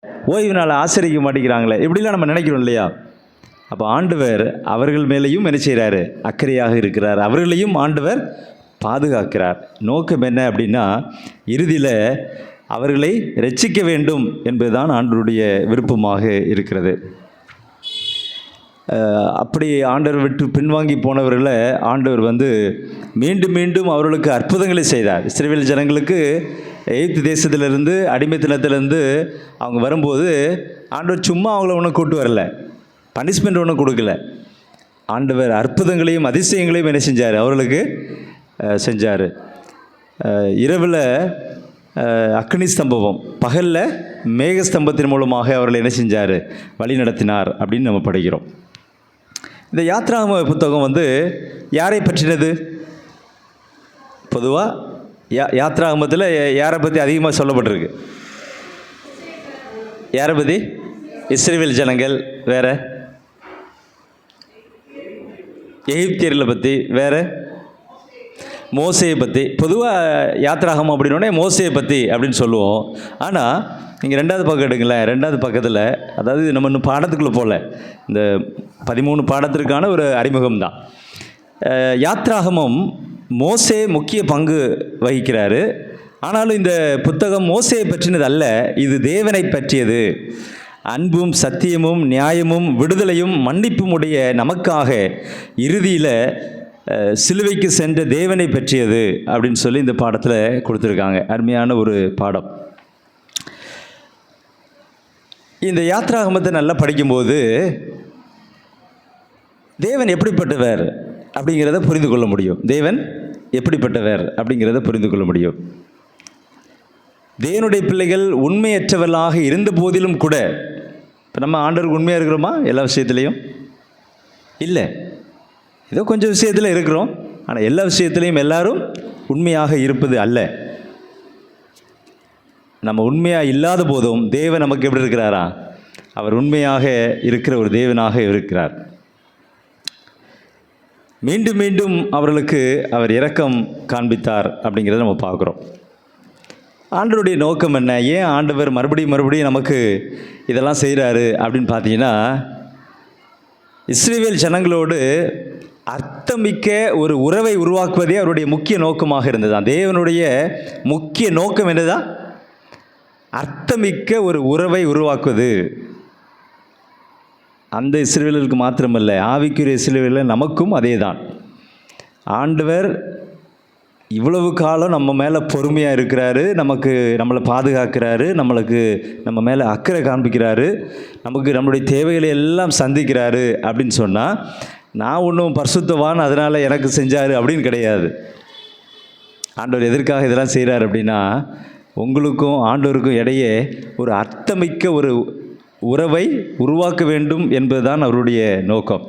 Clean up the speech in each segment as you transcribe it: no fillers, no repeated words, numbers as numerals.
ஓய்வு நாளை ஆசிரிக்க மாட்டேங்கிறாங்களே, இப்படிலாம் நம்ம நினைக்கிறோம் இல்லையா? அப்போ ஆண்டவர் அவர்கள் மேலேயும் என்ன செய்கிறாரு? அக்கறையாக இருக்கிறார். அவர்களையும் ஆண்டவர் பாதுகாக்கிறார். நோக்கம் என்ன அப்படின்னா, இறுதியில் அவர்களை ரட்சிக்க வேண்டும் என்பதுதான் ஆண்டவருடைய விருப்பமாக இருக்கிறது. அப்படி ஆண்டவர் விட்டு பின்வாங்கி போனவர்களை ஆண்டவர் மீண்டும் மீண்டும் அவர்களுக்கு அற்புதங்களை செய்தார். இஸ்ரவேல் ஜனங்களுக்கு எகிப்து தேசத்திலிருந்து, அடிமைத்தனத்திலேருந்து அவங்க வரும்போது ஆண்டவர் சும்மா அவங்கள ஒன்றும் கூட்டு வரல, பனிஷ்மெண்ட் ஒன்றும் கொடுக்கல. ஆண்டவர் அற்புதங்களையும் அதிசயங்களையும் என்ன செஞ்சார்? அவர்களுக்கு செஞ்சார். இரவில் அக்னி ஸ்தம்பம், பகலில் மேகஸ்தம்பத்தின் மூலமாக அவர்களை என்ன செஞ்சார்? வழி நடத்தினார் அப்படின்னு நம்ம படிக்கிறோம். இந்த யாத்ராகம புத்தகம் யாரை பற்றினது? பொதுவாக யாத்ராகமத்தில் யாரை பற்றி அதிகமாக சொல்லப்பட்டிருக்கு? யாரை பற்றி? இஸ்ரவேல் ஜனங்கள். வேறு? எகிப்தியர்களை பற்றி. வேறு? மோசையை பற்றி. பொதுவாக யாத்ராகமம் அப்படின்னோடனே மோசையை பற்றி அப்படின்னு சொல்லுவோம். ஆனால் நீங்கள் ரெண்டாவது பக்கம் எடுங்களேன். ரெண்டாவது பக்கத்தில், அதாவது நம்ம இன்னும் பாடத்துக்குள்ளே போகல, இந்த 13 பாடத்திற்கான ஒரு அறிமுகம் தான். யாத்ராகமம் மோசே முக்கிய பங்கு வகிக்கிறாரு. ஆனாலும் இந்த புத்தகம் மோசையை பற்றினது அல்ல, இது தேவனை பற்றியது. அன்பும் சத்தியமும் நியாயமும் விடுதலையும் மன்னிப்பும் உடைய நமக்காக இறுதியில் சிலுவைக்கு சென்ற தேவனை பற்றியது அப்படின்னு சொல்லி இந்த பாடத்தில் கொடுத்துருக்காங்க. அருமையான ஒரு பாடம். இந்த யாத்ராகமத்தை நல்லா படிக்கும்போது தேவன் எப்படிப்பட்டவர் அப்படிங்கிறத புரிந்து கொள்ள முடியும். தேவன் எப்படிப்பட்டவர் அப்படிங்கிறத புரிந்து கொள்ள முடியும். தேவனுடைய பிள்ளைகள் உண்மையற்றவர்களாக இருந்த போதிலும் கூட, இப்போ நம்ம ஆண்டவருக்கு உண்மையாக இருக்கிறோமா? எல்லா விஷயத்துலேயும் இல்லை. ஏதோ கொஞ்சம் விஷயத்தில் இருக்கிறோம். ஆனால் எல்லா விஷயத்துலேயும் எல்லாரும் உண்மையாக இருப்பது அல்ல. நம்ம உண்மையாக இல்லாத போதும் தேவன் நமக்கு எப்படி இருக்கிறாரா? அவர் உண்மையாக இருக்கிற ஒரு தேவனாக இருக்கிறார். மீண்டும் மீண்டும் அவர்களுக்கு அவர் இரக்கம் காண்பித்தார் அப்படிங்கிறத நம்ம பார்க்குறோம். ஆண்டவருடைய நோக்கம் என்ன? ஏன் ஆண்டவர் மறுபடியும் நமக்கு இதெல்லாம் செய்கிறாரு அப்படின்னு பார்த்தீங்கன்னா, இஸ்ரவேல் ஜனங்களோடு அர்த்தமிக்க ஒரு உறவை உருவாக்குவதே அவருடைய முக்கிய நோக்கமாக இருந்ததுதான். தேவனுடைய முக்கிய நோக்கம் என்னதான்? அர்த்தமிக்க ஒரு உறவை உருவாக்குவது. அந்த இஸ்ரவேலுக்கு மாத்திரமல்ல, ஆவிக்குரிய இஸ்ரவேலில் நமக்கும் அதே தான். ஆண்டவர் இவ்வளவு காலம் நம்ம மேலே பொறுமையாக இருக்கிறாரு, நம்மளை பாதுகாக்கிறாரு, நம்ம மேலே அக்கறை காண்பிக்கிறாரு, நம்மளுடைய தேவைகளை எல்லாம் சந்திக்கிறாரு அப்படின்னு சொன்னால், நான் ஒன்றும் பரிசுத்தவான் அதனால் எனக்கு செஞ்சார் அப்படின்னு கிடையாது. ஆண்டவர் எதற்காக இதெல்லாம் செய்கிறார் அப்படின்னா, உங்களுக்கும் ஆண்டவருக்கும் இடையே ஒரு அர்த்தமிக்க ஒரு உறவை உருவாக்க வேண்டும் என்பதுதான் அவருடைய நோக்கம்.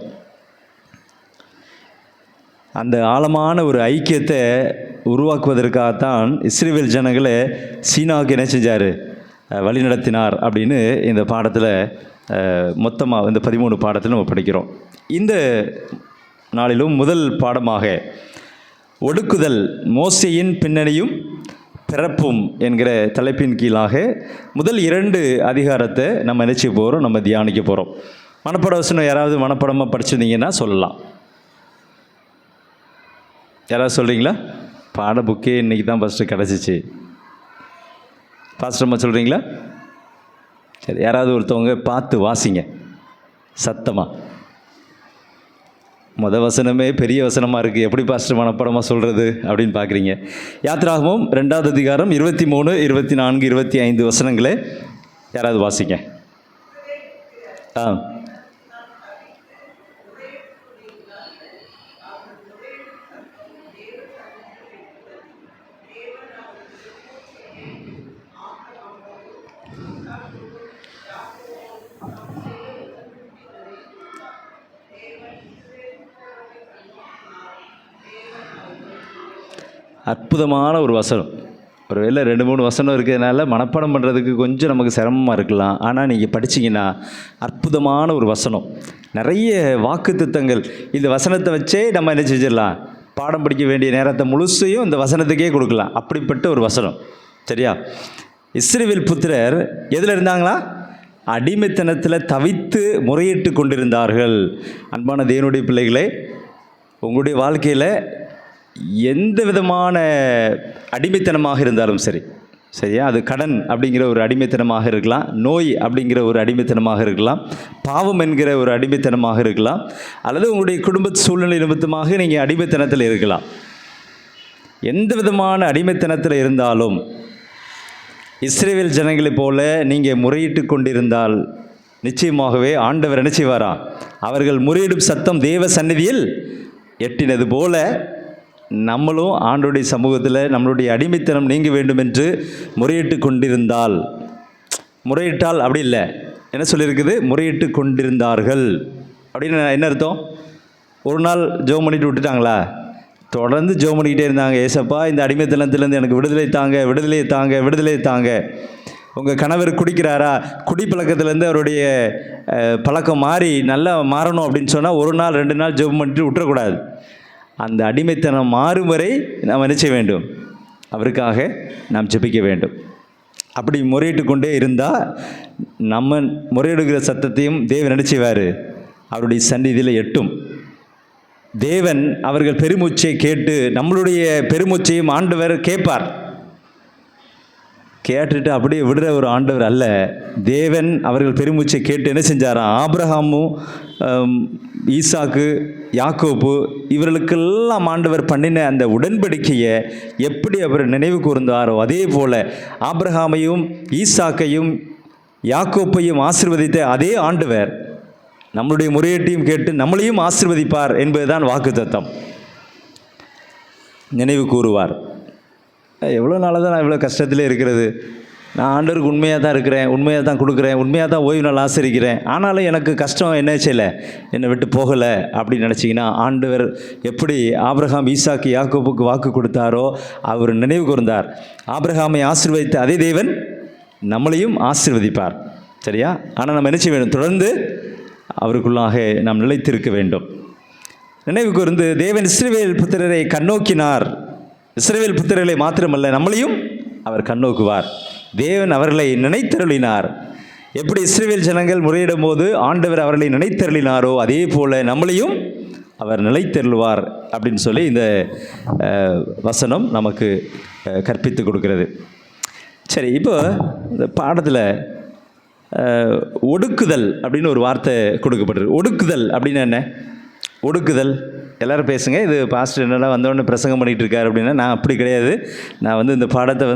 அந்த ஆழமான ஒரு ஐக்கியத்தை உருவாக்குவதற்காகத்தான் இஸ்ரவேல் ஜனங்களை சீனாவுக்கு என்ன செஞ்சார்? வழி நடத்தினார் அப்படின்னு இந்த பாடத்தில் மொத்தமாக இந்த 13 பாடத்தில் நம்ம படிக்கிறோம். இந்த நாளிலும் முதல் பாடமாக ஒடுக்குதல், மோசேயின் பின்னணியும் பிறப்பும் என்கிற தலைப்பின் கீழாக முதல் 2 அதிகாரத்தை நம்ம நினைச்சு போகிறோம், நம்ம தியானிக்க போகிறோம். மனப்பாட வசனம் யாராவது மனப்பாடமாக படிச்சிருந்தீங்கன்னா சொல்லலாம். யாராவது சொல்கிறீங்களா? பாட புக்கே இன்றைக்கி தான் ஃபஸ்ட்டு கிடச்சிச்சு. பாஸ்டர்மா சொல்கிறீங்களா? சரி, யாராவது ஒருத்தவங்க பார்த்து வாசிங்க சத்தமாக. வசனமே பெரிய வசனமாக இருக்குது, எப்படி பாஸ்டர் மனப்பாடமாக சொல்கிறது அப்படின்னு பார்க்குறீங்க. யாத்ராகமம் 2வது அதிகாரம் 23, 24, 25 வசனங்களே யாராவது வாசிங்க. அற்புதமான ஒரு வசனம். ஒரு வேளை 2-3 வசனம் இருக்கிறதுனால மனப்பாடம் பண்ணுறதுக்கு கொஞ்சம் நமக்கு சிரமமாக இருக்கலாம். ஆனால் நீங்கள் படிச்சிங்கன்னா அற்புதமான ஒரு வசனம், நிறைய வாக்குத்தத்தங்கள். இந்த வசனத்தை வச்சே நம்ம என்ன செஞ்சிடலாம்? பாடம் படிக்க வேண்டிய நேரத்தை முழுசையும் இந்த வசனத்துக்கே கொடுக்கலாம். அப்படிப்பட்ட ஒரு வசனம். சரியா? இஸ்ரவேல் புத்திரர் எதில் இருந்தாங்களா? அடிமைத்தனத்தில் தவித்து முறையிட்டு கொண்டிருந்தார்கள். அன்பான தேவனுடைய பிள்ளைகளே, உங்களுடைய வாழ்க்கையில் எந்த விதமான அடிமைத்தனமாக இருந்தாலும் சரி, சரியா, அது கடன் அப்படிங்கிற ஒரு அடிமைத்தனமாக இருக்கலாம், நோய் அப்படிங்கிற ஒரு அடிமைத்தனமாக இருக்கலாம், பாவம் என்கிற ஒரு அடிமைத்தனமாக இருக்கலாம், அல்லது உங்களுடைய குடும்ப சூழ்நிலை நிமித்தமாக நீங்கள் அடிமைத்தனத்தில் இருக்கலாம். எந்த விதமான அடிமைத்தனத்தில் இருந்தாலும் இஸ்ரவேல் ஜனங்களைப் போல நீங்கள் முறையிட்டு கொண்டிருந்தால் நிச்சயமாகவே ஆண்டவர் என்ன செய்வாரா? அவர்கள் முறையிடும் சத்தம் தேவ சந்நிதியில் எட்டினது போல நம்மளும் ஆண்டோடைய சமூகத்தில் நம்மளுடைய அடிமைத்தனம் நீங்க வேண்டும் என்று முறையிட்டு கொண்டிருந்தால், முறையிட்டால் அப்படி இல்லை, என்ன சொல்லியிருக்குது? முறையிட்டு கொண்டிருந்தார்கள் அப்படின்னு என்ன அர்த்தம்? ஒரு நாள் ஜெபம் பண்ணிட்டு விட்டுட்டாங்களா? தொடர்ந்து ஜெபம் பண்ணிக்கிட்டே இருந்தாங்க. ஏசப்பா, இந்த அடிமைத்தனத்திலேருந்து எனக்கு விடுதலை தாங்க, விடுதலை தாங்க, விடுதலை தாங்க. உங்கள் கணவர் குடிக்கிறாரா? குடிப்பழக்கத்துலேருந்து அவருடைய பழக்கம் மாறி நல்லா மாறணும் அப்படின்னு சொன்னால் ஒரு நாள் 2 நாள் ஜெபம் பண்ணிட்டு விட்டுறக்கூடாது. அந்த அடிமைத்தனம் மாறும் வரை நாம் என்ன செய்ய வேண்டும்? அவருக்காக நாம் ஜெபிக்க வேண்டும். அப்படி முறையிட்டு கொண்டே இருந்தால் நம்ம முறையிடுகிற சத்தத்தையும் தேவன் என்ன செய்வார்? அவருடைய சந்நிதியில் எட்டும். தேவன் அவர்கள் பெருமூச்சை கேட்டு நம்மளுடைய பெருமூச்சையும் ஆண்டவர் கேட்பார். கேட்டுட்டு அப்படியே விடுற ஒரு ஆண்டவர் அல்ல. தேவன் அவர்கள் பெருமூச்சை கேட்டு என்ன செஞ்சாராம்? ஆபிரகாமும் ஈசாக்கு, யாக்கோப்பு இவர்களுக்கெல்லாம் ஆண்டவர் பண்ணின அந்த உடன்படிக்கையை எப்படி அவர் நினைவு கூர்ந்தாரோ அதே போல் ஆபிரகாமையும் ஈசாக்கையும் யாக்கோப்பையும் ஆசீர்வதித்த அதே ஆண்டவர் நம்மளுடைய முறையீட்டையும் கேட்டு நம்மளையும் ஆசீர்வதிப்பார் என்பதுதான் வாக்குத்தத்தம். நினைவு கூறுவார். எவ்வளோ நாளாக தான் நான் இவ்வளோ கஷ்டத்திலே இருக்கிறது, நான் ஆண்டவருக்கு உண்மையாக தான் இருக்கிறேன், உண்மையாக தான் கொடுக்குறேன், உண்மையாக தான் ஓய்வு நாள் ஆசிரிக்கிறேன், ஆனாலும் எனக்கு கஷ்டம் என்ன செய்யலை, என்னை விட்டு போகலை அப்படின்னு நினச்சிங்கன்னா, ஆண்டவர் எப்படி ஆபிரகாம் ஈசாக்கு யாக்கோப்புக்கு வாக்கு கொடுத்தாரோ அவர் நினைவு கூர்ந்தார். ஆபிரகாமை ஆசீர்வதித்த அதே தேவன் நம்மளையும் ஆசீர்வதிப்பார். சரியா? ஆனால் நம்ம என்ன செய்ய வேண்டும்? தொடர்ந்து அவருக்குள்ளாக நாம் நிலைத்திருக்க வேண்டும். நினைவு கூர்ந்து தேவன் இஸ்ரவேல் புத்திரரை கண்ணோக்கினார். இஸ்ரவேல் புத்திரர்களை மாத்திரமல்ல, நம்மளையும் அவர் கண்ணோக்குவார். தேவன் அவர்களை நினைத்தருளினார். எப்படி இஸ்ரவேல் ஜனங்கள் முறையிடும் போது ஆண்டவர் அவர்களை நினைத்தருளினாரோ அதே போல் நம்மளையும் அவர் நிலைத்தருளுவார் அப்படின்னு சொல்லி இந்த வசனம் நமக்கு கற்பித்து கொடுக்கிறது. சரி, இப்போ இந்த பாடத்தில் ஒடுக்குதல் அப்படின்னு ஒரு வார்த்தை கொடுக்கப்பட்டிருக்கு. ஒடுக்குதல் அப்படின்னு என்ன? ஒடுக்குதல் எல்லோரும் பேசுங்க. இது பாஸ்டர் என்னெல்லாம் வந்தோடனே பிரசங்கம் பண்ணிகிட்டு இருக்கார் அப்படின்னா, நான் அப்படி கிடையாது. நான் இந்த பாடத்தை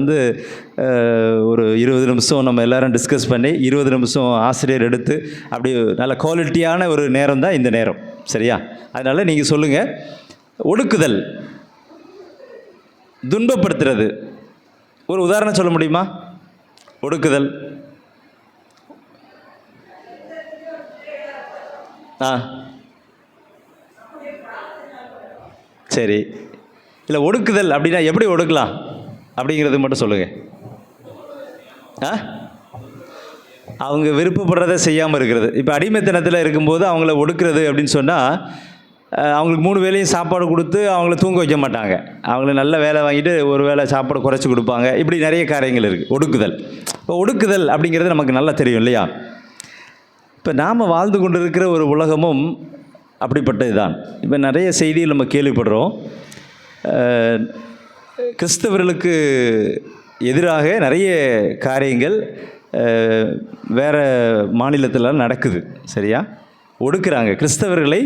ஒரு 20 நிமிஷம் நம்ம எல்லோரும் டிஸ்கஸ் பண்ணி 20 நிமிஷம் ஆசிரியர் எடுத்து அப்படி நல்ல குவாலிட்டியான ஒரு நேரம் தான் இந்த நேரம். சரியா? அதனால் நீங்கள் சொல்லுங்கள். ஒடுக்குதல், துன்பப்படுத்துறது. ஒரு உதாரணம் சொல்ல முடியுமா? ஒடுக்குதல். சரி, இல்லை ஒடுக்குதல் அப்படின்னா எப்படி ஒடுக்கலாம் அப்படிங்கிறது மட்டும் சொல்லுங்கள். அவங்க விருப்பப்படுறதை செய்யாமல் இருக்கிறது. இப்போ அடிமைத்தனத்தில் இருக்கும்போது அவங்கள ஒடுக்குறது அப்படின்னு சொன்னால், அவங்களுக்கு 3 வேளையும் சாப்பாடு கொடுத்து அவங்கள தூங்க வைக்க மாட்டாங்க. அவங்கள நல்ல வேலை வாங்கிட்டு ஒரு வேளை சாப்பாடு குறைச்சி கொடுப்பாங்க. இப்படி நிறைய காரியங்கள் இருக்குது. ஒடுக்குதல். இப்போ ஒடுக்குதல் அப்படிங்கிறது நமக்கு நல்லா தெரியும் இல்லையா? இப்போ நாம் வாழ்ந்து கொண்டு இருக்கிற ஒரு உலகமும் அப்படிப்பட்டது தான். இப்போ நிறைய செய்திகள் நம்ம கேள்விப்படுறோம். கிறிஸ்தவர்களுக்கு எதிராக நிறைய காரியங்கள் வேறு மாநிலத்தில் நடக்குது. சரியா? ஒடுக்குறாங்க, கிறிஸ்தவர்களை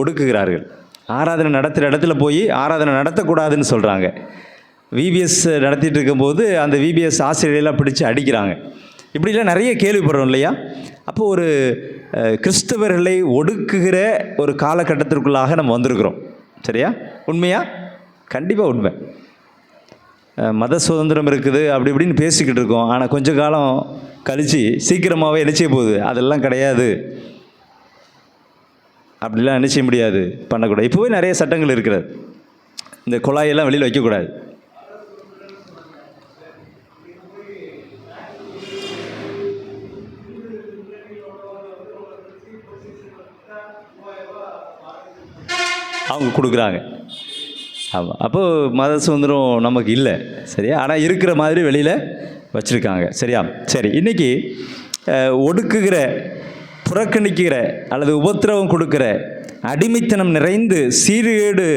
ஒடுக்குகிறார்கள். ஆராதனை நடத்துகிற இடத்துல போய் ஆராதனை நடத்தக்கூடாதுன்னு சொல்கிறாங்க. விபிஎஸ் நடத்திட்டு இருக்கும்போது அந்த விபிஎஸ் ஆசிரியர்களெலாம் பிடிச்சி அடிக்கிறாங்க. இப்படிலாம் நிறைய கேள்விப்படுறோம் இல்லையா? அப்போ ஒரு கிறிஸ்தவர்களை ஒடுக்குகிற ஒரு காலகட்டத்திற்குள்ளாக நம்ம வந்திருக்கிறோம். சரியா? உண்மையா? கண்டிப்பாக உண்மை. மத சுதந்திரம் இருக்குது அப்படி இப்படின்னு பேசிக்கிட்டு இருக்கோம். ஆனால் கொஞ்ச காலம் கழித்து சீக்கிரமாகவே என்ன செய்ய போகுது? அதெல்லாம் கிடையாது, அப்படிலாம் என்ன செய்ய முடியாது, பண்ணக்கூடாது. இப்போவே நிறைய சட்டங்கள் இருக்கிறது. இந்த குழாயெல்லாம் வெளியில் வைக்கக்கூடாது. அவங்க கொடுக்குறாங்க. ஆமாம். அப்போது மத சுதந்திரம் நமக்கு இல்லை. சரியா? ஆனால் இருக்கிற மாதிரி வெளியில் வச்சுருக்காங்க. சரியா? சரி, இன்றைக்கி ஒடுக்குகிற, புறக்கணிக்கிற அல்லது உபத்திரவம் கொடுக்கிற, அடிமைத்தனம் நிறைந்து சீர்கேடு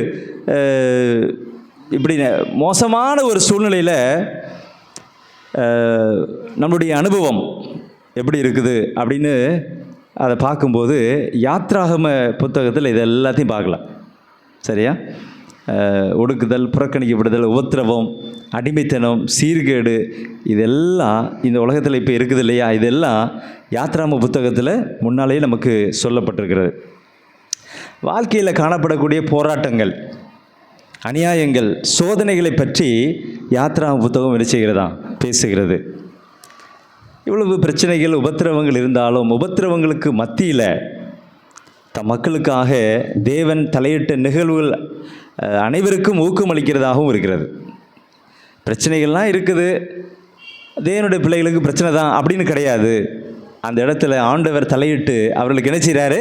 இப்படி மோசமான ஒரு சூழ்நிலையில் நம்முடைய அனுபவம் எப்படி இருக்குது அப்படின்னு அதை பார்க்கும்போது யாத்ராகம புத்தகத்தில் இது எல்லாத்தையும் பார்க்கலாம். சரியா? ஒடுக்குதல், புறக்கணிக்கப்படுதல், உபத்திரவம், அடிமைத்தனம், சீர்கேடு, இதெல்லாம் இந்த உலகத்தில் இப்போ இருக்குது இல்லையா? இதெல்லாம் யாத்ராகம புத்தகத்தில் முன்னாலேயே நமக்கு சொல்லப்பட்டிருக்கிறது. வாழ்க்கையில் காணப்படக்கூடிய போராட்டங்கள், அநியாயங்கள், சோதனைகளை பற்றி யாத்ராகம புத்தகம் என்ன செய்கிறதா? பேசுகிறது. இவ்வளவு பிரச்சனைகள், உபத்திரவங்கள் இருந்தாலும் உபத்திரவங்களுக்கு மத்தியில் தம் மக்களுக்காக தேவன் தலையிட்ட நிகழ்வுகள் அனைவருக்கும் ஊக்கமளிக்கிறதாகவும் இருக்கிறது. பிரச்சனைகள்லாம் இருக்குது, தேவனுடைய பிள்ளைகளுக்கு பிரச்சனை தான் அப்படின்னு கிடையாது. அந்த இடத்துல ஆண்டவர் தலையிட்டு அவர்களுக்கு என்ன செய்கிறாரு?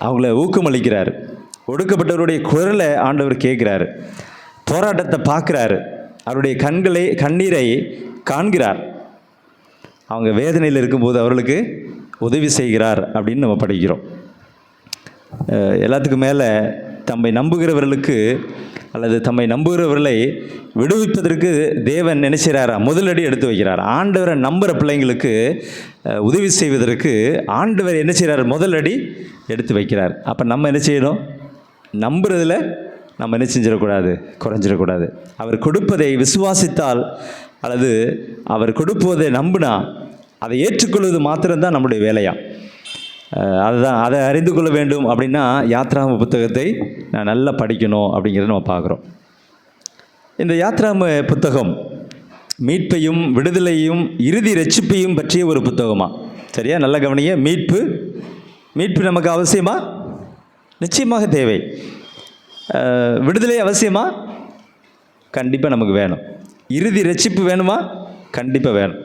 அவங்கள ஊக்கமளிக்கிறார். ஒடுக்கப்பட்டவருடைய குரலை ஆண்டவர் கேட்குறாரு. போராட்டத்தை பார்க்குறாரு. அவருடைய கண்ணீரை காண்கிறார். அவங்க வேதனையில் இருக்கும்போது அவர்களுக்கு உதவி செய்கிறார் அப்படின்னு நம்ம படிக்கிறோம். எல்லாத்துக்கும் மேலே தம்மை நம்புகிறவர்களுக்கு அல்லது தம்மை நம்புகிறவர்களை விடுவிப்பதற்கு தேவன் நினைச்சாரா? முதலடி எடுத்து வைக்கிறார். ஆண்டவரை நம்புகிற பிள்ளைங்களுக்கு உதவி செய்வதற்கு ஆண்டவர் என்ன செய்கிறார்? முதலடி எடுத்து வைக்கிறார். அப்போ நம்ம என்ன செய்யணும்? நம்புறதில் நம்ம என்ன செஞ்சிடக்கூடாது? குறைஞ்சிடக்கூடாது. அவர் கொடுப்பதை விசுவாசித்தால் அல்லது அவர் கொடுப்பதை நம்பினா அதை ஏற்றுக்கொள்வது மாத்திரம்தான் நம்முடைய வேலையா. அதுதான், அதை அறிந்து கொள்ள வேண்டும். அப்படின்னா யாத்ராகம புத்தகத்தை நான் நல்லா படிக்கணும் அப்படிங்கிறத நம்ம பார்க்குறோம். இந்த யாத்ராகம புத்தகம் மீட்பையும் விடுதலையும் இறுதி ரட்சிப்பையும் பற்றிய ஒரு புத்தகமா? சரியா? நல்ல கவனிங்க. மீட்பு நமக்கு அவசியமா? நிச்சயமாக தேவை. விடுதலை அவசியமா? கண்டிப்பாக நமக்கு வேணும். இறுதி ரட்சிப்பு வேணுமா? கண்டிப்பாக வேணும்.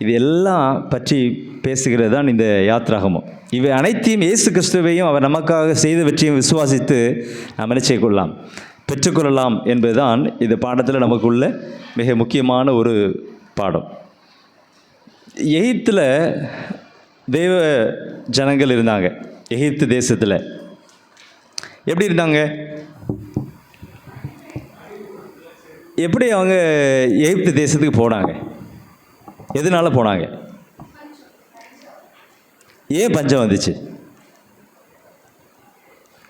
இது எல்லாம் பற்றி பேசுகிறது தான் இந்த யாத்ராகமம். இவை அனைத்தையும் இயேசு கிறிஸ்துவையும் அவர் நமக்காக செய்தவற்றையும் விசுவாசித்து நாம் என்ன செய்யக்கொள்ளலாம்? பெற்றுக்கொள்ளலாம் என்பதுதான் இந்த பாடத்தில் நமக்குள்ள மிக முக்கியமான ஒரு பாடம். எகிப்தில் தேவ ஜனங்கள் இருந்தாங்க. எகிப்து தேசத்தில் எப்படி இருந்தாங்க? எப்படி அவங்க எகிப்து தேசத்துக்கு போனாங்க? எதனால் போனாங்க? ஏன் பஞ்சம் வந்துச்சு?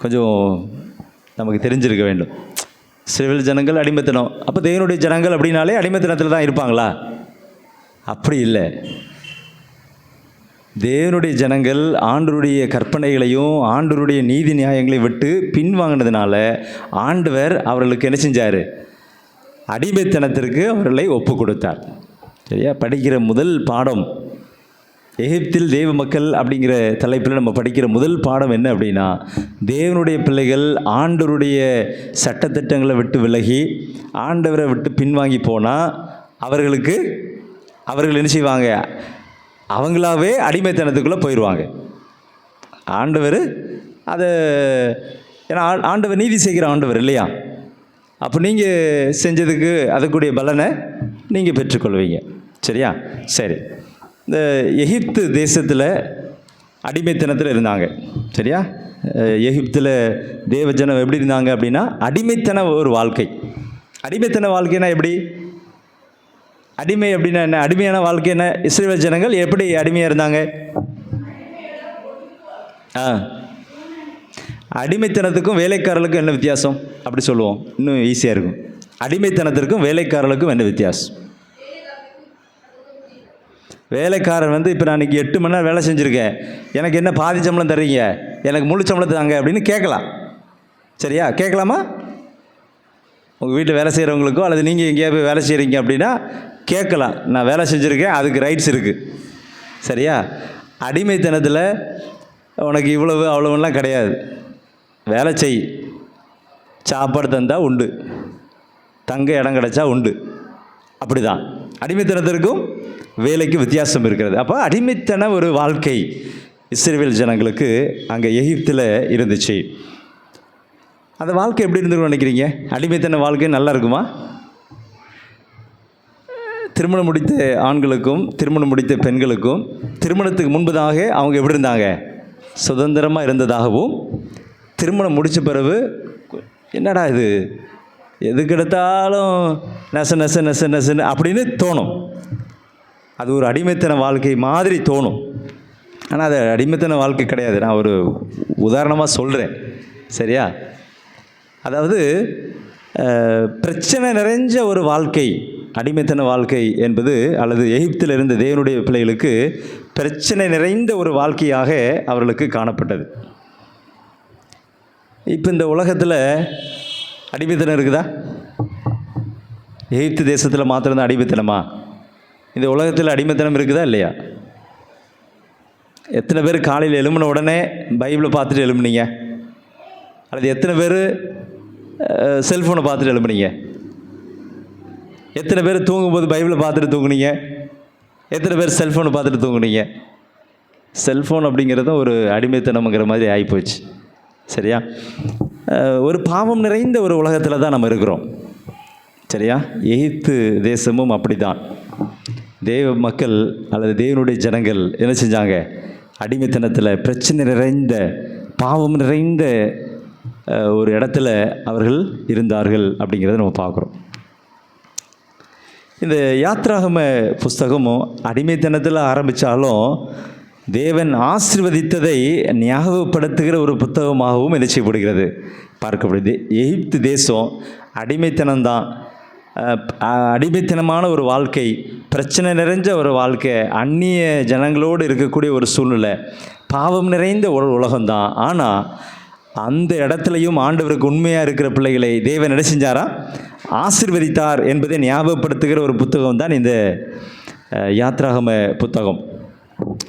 கொஞ்சம் நமக்கு தெரிஞ்சிருக்க வேண்டும். இஸ்ரவேல் ஜனங்கள் அடிமைத்தனம். அப்போ தேவனுடைய ஜனங்கள் அப்படின்னாலே அடிமைத்தனத்தில் தான் இருப்பாங்களா? அப்படி இல்லை. தேவனுடைய ஜனங்கள் ஆண்டவருடைய கற்பனைகளையும் ஆண்டவருடைய நீதி நியாயங்களையும் விட்டு பின்வாங்கினதுனால ஆண்டவர் அவர்களுக்கு என்ன செஞ்சார்? அடிமைத்தனத்திற்கு அவர்களை ஒப்பு கொடுத்தார். சரியா? படிக்கிற முதல் பாடம் எகிப்தில் தேவ மக்கள் அப்படிங்கிற தலைப்பில் நம்ம படிக்கிற முதல் பாடம் என்ன அப்படின்னா, தேவனுடைய பிள்ளைகள் ஆண்டவருடைய சட்டத்திட்டங்களை விட்டு விலகி ஆண்டவரை விட்டு பின்வாங்கி போனால் அவர்கள் என்ன செய்வாங்க? அவங்களாவே அடிமைத்தனத்துக்குள்ளே போயிடுவாங்க. ஆண்டவர் அதை, ஏன்னா ஆண்டவர் நீதி செய்கிற ஆண்டவர் இல்லையா? அப்போ நீங்கள் செஞ்சதுக்கு அதுக்குரிய பலனை நீங்கள் பெற்றுக்கொள்வீங்க. சரியா? சரி. இந்த எகிப்து தேசத்தில் அடிமைத்தனத்தில் இருந்தாங்க. சரியா? எகிப்தில் தேவஜனம் எப்படி இருந்தாங்க அப்படின்னா அடிமைத்தன ஒரு வாழ்க்கை. அடிமைத்தன வாழ்க்கைனா எப்படி? அடிமை அப்படின்னா என்ன? அடிமையான வாழ்க்கை என்ன? இஸ்ரவேல் ஜனங்கள் எப்படி அடிமையாக இருந்தாங்க? அடிமைத்தனத்துக்கும் வேலைக்காரர்களுக்கும் என்ன வித்தியாசம்? அப்படி சொல்லுவோம், இன்னும் ஈஸியாக இருக்கும். அடிமைத்தனத்திற்கும் வேலைக்காரர்களுக்கும் என்ன வித்தியாசம்? வேலைக்காரன் இப்போ நான் இன்றைக்கி 8 மணி நேரம் வேலை செஞ்சுருக்கேன், எனக்கு என்ன பாதி சம்பளம் தர்றீங்க, எனக்கு முழு சம்பளத்தை தாங்க அப்படின்னு கேட்கலாம். சரியா? கேட்கலாமா? உங்கள் வீட்டில் வேலை செய்கிறவங்களுக்கோ அல்லது நீங்கள் எங்கேயா போய் வேலை செய்கிறீங்க அப்படின்னா கேட்கலாம். நான் வேலை செஞ்சுருக்கேன், அதுக்கு ரைட்ஸ் இருக்குது. சரியா? அடிமைத்தனத்தில் உனக்கு இவ்வளவு அவ்வளவுலாம் கிடையாது. வேலை செய், சாப்பாடு தந்தால் உண்டு, தங்க இடம் கிடச்சா உண்டு. அப்படி தான் அடிமைத்தனத்திற்கும் வேலைக்கு வித்தியாசம் இருக்கிறது. அப்போ அடிமைத்தன ஒரு வாழ்க்கை இஸ்ரவேல் ஜனங்களுக்கு அங்கே எகிப்தில் இருந்துச்சு. அந்த வாழ்க்கை எப்படி இருந்துருக்குன்னு நினைக்கிறீங்க? அடிமைத்தன வாழ்க்கை நல்லா இருக்குமா? திருமணம் முடித்த ஆண்களுக்கும் திருமணம் முடித்த பெண்களுக்கும் திருமணத்துக்கு முன்பதாக அவங்க எப்படி இருந்தாங்க? சுதந்திரமாக இருந்ததாகவும், திருமணம் முடித்த பிறகு என்னடா இது எதுக்கெடுத்தாலும் நெசன்னு அப்படின்னு தோணும். அது ஒரு அடிமைத்தன வாழ்க்கை மாதிரி தோணும். ஆனால் அது அடிமைத்தன வாழ்க்கை கிடையாது. நான் ஒரு உதாரணமாக சொல்கிறேன், சரியா? அதாவது பிரச்சனை நிறைஞ்ச ஒரு வாழ்க்கை அடிமைத்தன வாழ்க்கை என்பது, அல்லது எகிப்தில் இருந்த தேவனுடைய பிள்ளைகளுக்கு பிரச்சனை நிறைந்த ஒரு வாழ்க்கையாக அவர்களுக்கு காணப்பட்டது. இப்போ இந்த உலகத்தில் அடிமைத்தனம் இருக்குதா? எகிப்து தேசத்தில் மாத்திரம்தான் அடிமைத்தனமா? இந்த உலகத்தில் அடிமைத்தனம் இருக்குதா இல்லையா? எத்தனை பேர் காலையில் எழும்பின உடனே பைபிளை பார்த்துட்டு எழும்புனீங்க? அல்லது எத்தனை பேர் செல்ஃபோனை பார்த்துட்டு எழும்புனீங்க? எத்தனை பேர் தூங்கும்போது பைபிளை பார்த்துட்டு தூங்குனீங்க? எத்தனை பேர் செல்ஃபோனை பார்த்துட்டு தூங்குனீங்க? செல்ஃபோன் அப்படிங்கிறது ஒரு அடிமைத்தனம்ங்கிற மாதிரி ஆகிப்போச்சு, சரியா? ஒரு பாவம் நிறைந்த ஒரு உலகத்தில் தான் நம்ம இருக்கிறோம், சரியா? எகிப்து தேசமும் அப்படி தான். தேவ மக்கள் அல்லது தேவனுடைய ஜனங்கள் என்ன செஞ்சாங்க? அடிமைத்தனத்தில், பிரச்சனை நிறைந்த, பாவம் நிறைந்த ஒரு இடத்துல அவர்கள் இருந்தார்கள் அப்படிங்கிறத நம்ம பார்க்குறோம். இந்த யாத்ராகம புஸ்தகமும் அடிமைத்தனத்தில் ஆரம்பித்தாலும் தேவன் ஆசீர்வதித்ததை ஞாபகப்படுத்துகிற ஒரு புத்தகமாகவும் என்ன செய்யப்படுகிறது, பார்க்கப்படுது. எகிப்து தேசம் அடிமைத்தனம்தான், அடிமைத்தனமான ஒரு வாழ்க்கை, பிரச்சனை நிறைஞ்ச ஒரு வாழ்க்கை, அந்நிய ஜனங்களோடு இருக்கக்கூடிய ஒரு சூழ்நிலை, பாவம் நிறைந்த ஒரு உலகம்தான். ஆனால் அந்த இடத்துலையும் ஆண்டவருக்கு உண்மையாக இருக்கிற பிள்ளைகளை தேவன் என்ன செஞ்சாரா? ஆசீர்வதித்தார் என்பதை ஞாபகப்படுத்துகிற ஒரு புத்தகம் தான் இந்த யாத்ராகம புத்தகம்.